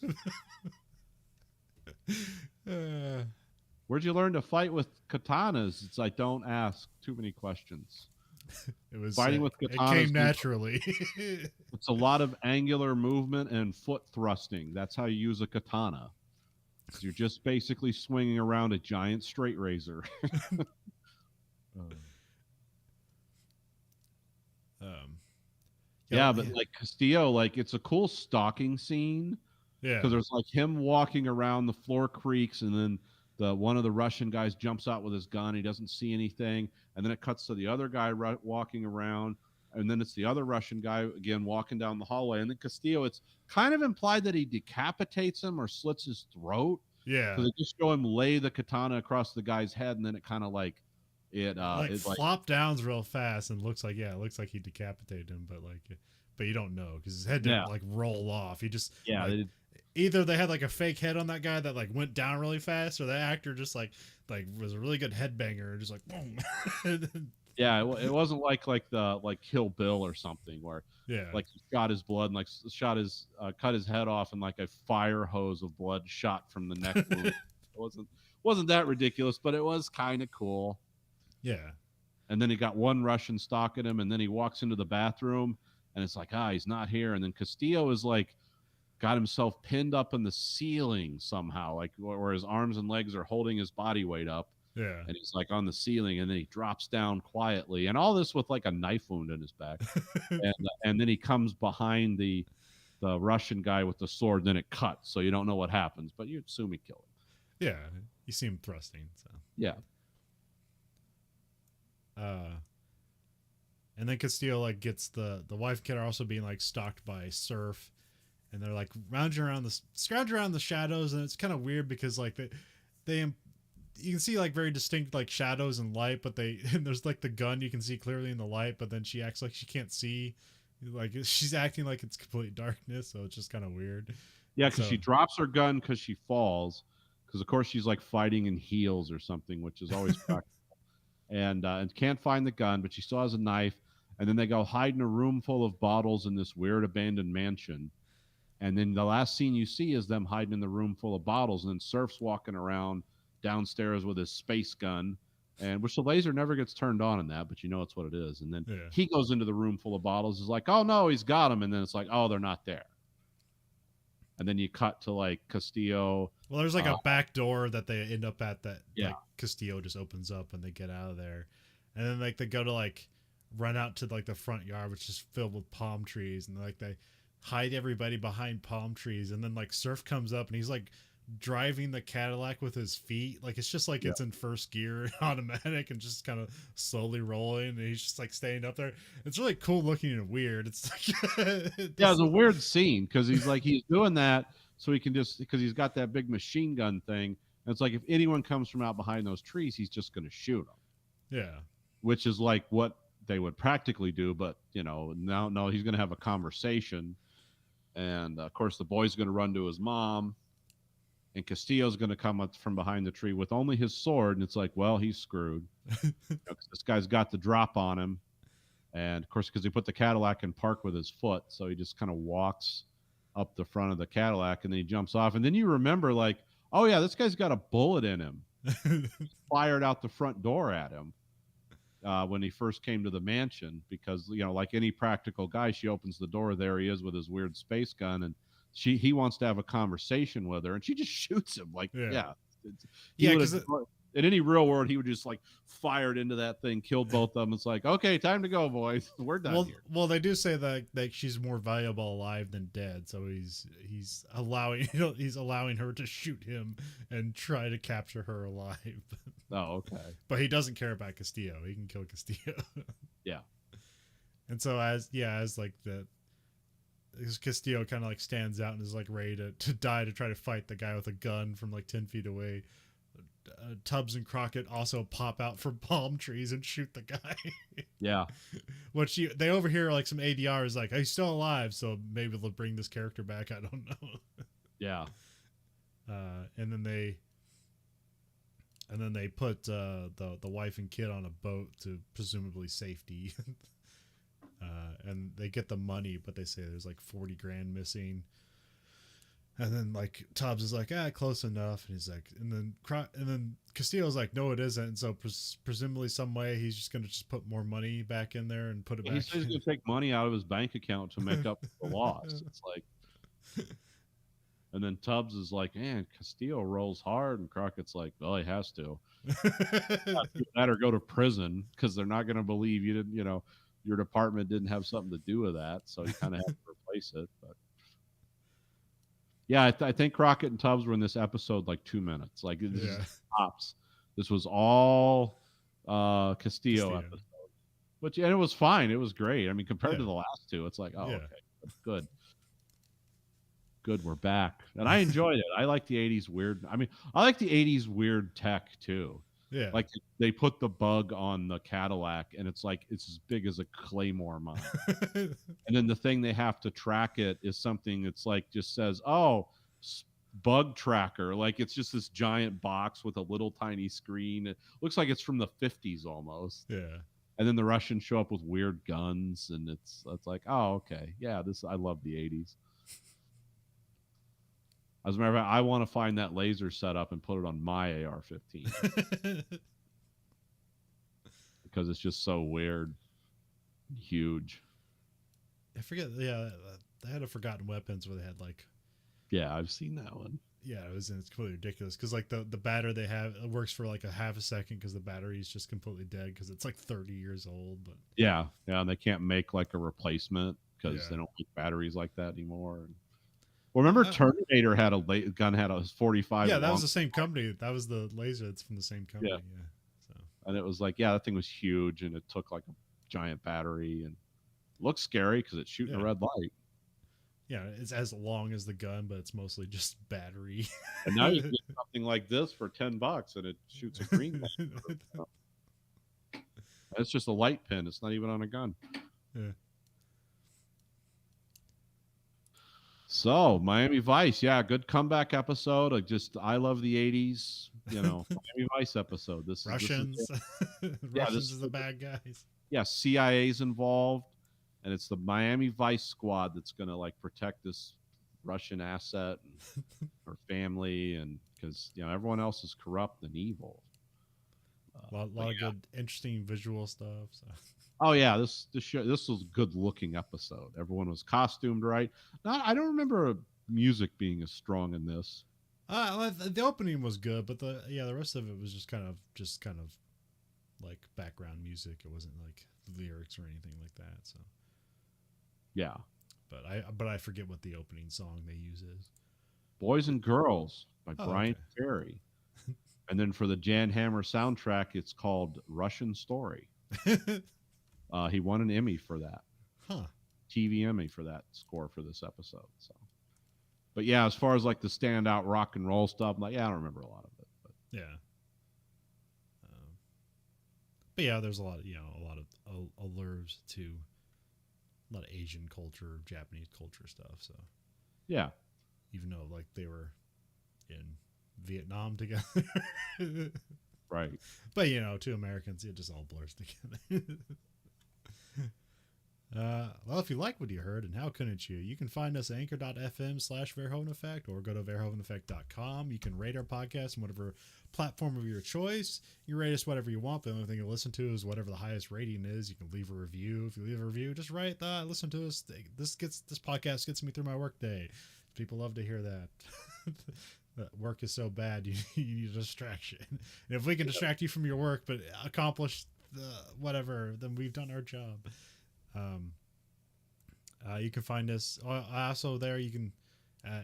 Where'd you learn to fight with katanas? It's like, don't ask too many questions. It was fighting with katanas. It came naturally. It's a lot of angular movement and foot thrusting. That's how you use a katana. You're just basically swinging around a giant straight razor. Yeah, but like Castillo, like it's a cool stalking scene. Yeah, because there's like him walking around, the floor creaks, and then one of the Russian guys jumps out with his gun. He doesn't see anything, and then it cuts to the other guy walking around, and then it's the other Russian guy again walking down the hallway, and then Castillo. It's kind of implied that he decapitates him or slits his throat. Yeah, so they just show him lay the katana across the guy's head, and then it kind of like it flop downs real fast and looks like he decapitated him, but you don't know because his head didn't like roll off. He just either they had like a fake head on that guy that like went down really fast, or the actor just like was a really good headbanger, just like boom. Yeah, it wasn't like Kill Bill or something where like he shot his blood and like cut his head off and like a fire hose of blood shot from the neck wound. It wasn't that ridiculous, but it was kind of cool. Yeah. And then he got one Russian stalking him, and then he walks into the bathroom, and it's like, he's not here. And then Castillo is like, got himself pinned up in the ceiling somehow, like where his arms and legs are holding his body weight up. Yeah. And he's like on the ceiling, and then he drops down quietly, and all this with like a knife wound in his back. and then he comes behind the Russian guy with the sword, and then it cuts, so you don't know what happens, but you assume he killed him. Yeah, you see him thrusting. So yeah. And then Castillo like gets the wife kid are also being like stalked by Surf, and they're like scrounge around the shadows, and it's kind of weird because like they you can see like very distinct like shadows and light, but they and there's like the gun you can see clearly in the light, but then she acts like she can't see, like she's acting like it's complete darkness, so it's just kind of weird. Yeah, And because so she drops her gun because she falls. Because of course she's like fighting in heels or something, which is always practical. And can't find the gun, but she still has a knife. And then they go hide in a room full of bottles in this weird abandoned mansion. And then the last scene you see is them hiding in the room full of bottles, and then Surf's walking around downstairs with his space gun, and which the laser never gets turned on in that, but you know it's what it is. And then yeah. he goes into the room full of bottles, is like, oh no, he's got them, and then it's like, oh, they're not there. And then you cut to like Castillo. Well, there's like a back door that they end up at that Yeah. like Castillo just opens up and they get out of there, and then like they go to like run out to like the front yard, which is filled with palm trees, and like they hide everybody behind palm trees, and then like Surf comes up and he's like driving the Cadillac with his feet, like it's just like it's in first gear automatic and just kind of slowly rolling, and he's just like staying up there. It's really cool looking and weird. It's like Yeah, it's a weird scene because he's doing that so he can just because he's got that big machine gun thing. And it's like if anyone comes from out behind those trees, he's just going to shoot them. Yeah, Which is like what they would practically do, but you know, now no, he's going to have a conversation, and of course the boy's going to run to his mom, and Castillo's going to come up from behind the tree with only his sword, and it's like, well, he's screwed. You know, 'cause this guy's got the drop on him, and of course, because he put the Cadillac in park with his foot, so he just kind of walks up the front of the Cadillac, and then he jumps off, and then you remember, like, oh yeah, this guy's got a bullet in him, fired out the front door at him. When he first came to the mansion, because you know, like any practical guy, she opens the door. There he is with his weird space gun, and he wants to have a conversation with her, and she just shoots him. Like, yeah, yeah, because in any real world, he would just like fired into that thing, killed both of them. It's like, okay, time to go, boys. We're done here. Well, they do say that she's more valuable alive than dead, so he's allowing he's allowing her to shoot him and try to capture her alive. Oh, okay. But he doesn't care about Castillo. He can kill Castillo. Yeah. And so as like Castillo kind of like stands out and is like ready to die to try to fight the guy with a gun from like 10 feet away. Tubbs and Crockett also pop out from palm trees and shoot the guy. Yeah. Which they overhear like some ADR is like, he's still alive, so maybe they'll bring this character back. I don't know. Yeah. And then they put the wife and kid on a boat to presumably safety. And they get the money, but they say there's like 40 grand missing. And then like Tubbs is like, close enough, and he's like, and then Castillo's like, no, it isn't. And so presumably some way he's just gonna just put more money back in there and put it back. He says he's gonna take money out of his bank account to make up the loss. It's like, and then Tubbs is like, man, Castillo rolls hard, and Crockett's like, well, he has to. That or go to prison because they're not gonna believe you didn't, you know, your department didn't have something to do with that, so you kind of have to replace it, but. Yeah, I think Crockett and Tubbs were in this episode like 2 minutes. Like this is tops. This was all Castillo episode, and it was fine. It was great. I mean, compared to the last two, it's like, oh, okay, good. We're back, and I enjoyed it. I like the '80s weird. I mean, I like the '80s weird tech too. Yeah, like they put the bug on the Cadillac, and it's like it's as big as a claymore mine. And then the thing they have to track it is something that's like just says, "Oh, bug tracker." Like it's just this giant box with a little tiny screen. It looks like it's from the 50s almost. Yeah. And then the Russians show up with weird guns, and it's like, oh, okay, yeah, I love the '80s. As a matter of fact, I want to find that laser setup and put it on my AR-15 because it's just so weird, huge. I forget. Yeah, they had a Forgotten Weapons where they had like. Yeah, I've seen that one. Yeah, it's completely ridiculous because like the battery they have it works for like a half a second because the battery is just completely dead because it's like 30 years old. But yeah, and they can't make like a replacement because they don't make batteries like that anymore. Well, remember Terminator had a gun had a 45. Yeah, that was the same company. That was the laser. It's from the same company. Yeah. So. And it was like, yeah, that thing was huge, and it took like a giant battery, and it looks scary because it's shooting a red light. Yeah, it's as long as the gun, but it's mostly just battery. And now you can get something like this for $10 and it shoots a green light. It's just a light pin. It's not even on a gun. Yeah. So Miami Vice, yeah, good comeback episode. I love the '80s. Miami Vice episode. Russians. Yeah, Russians is the bad guys. Yeah, CIA's involved, and it's the Miami Vice squad that's going to like protect this Russian asset and her family, and because everyone else is corrupt and evil. A lot of good, interesting visual stuff. So. Oh yeah, this was a good looking episode. Everyone was costumed right. I don't remember music being as strong in this. The opening was good, but the rest of it was just kind of like background music. It wasn't like lyrics or anything like that. So yeah, but I forget what the opening song they use is. Boys and Girls by Brian Ferry. And then for the Jan Hammer soundtrack, it's called Russian Story. He won an Emmy for that. Huh. TV Emmy for that score for this episode. So, but yeah, as far as like the standout rock and roll stuff, I don't remember a lot of it. But. Yeah. But yeah, there's a lot of allures to a lot of Asian culture, Japanese culture stuff. So yeah, even though like they were in Vietnam together, right? But two Americans, it just all blurs together. Well, if you like what you heard, and how couldn't you? You can find us at anchor.fm/Verhoeven Effect or go to verhoeveneffect.com. You can rate our podcast on whatever platform of your choice. You rate us whatever you want. The only thing you listen to is whatever the highest rating is. You can leave a review. If you leave a review, just write that. Listen to us. This podcast gets me through my workday. People love to hear that. That work is so bad, you need a distraction. And if we can distract you from your work but accomplish whatever, then we've done our job. You can find us also there. You can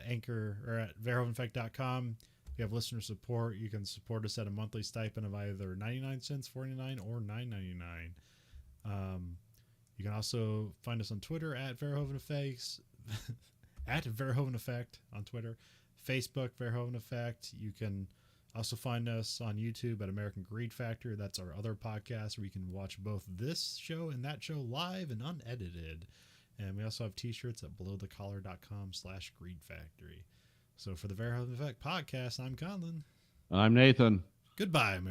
anchor or at verhoeveneffect.com. If you have listener support, you can support us at a monthly stipend of either 99 cents, 49 or $9.99. You can also find us on Twitter at Verhoeven Effects, at Verhoeven Effect on Twitter, Facebook Verhoeven Effect. You can also find us on YouTube at American Greed Factor. That's our other podcast where you can watch both this show and that show live and unedited. And we also have t-shirts at belowthecollar.com/Greed Factory. So for the Verhoeven Effect podcast, I'm Conlon. I'm Nathan. Goodbye, America.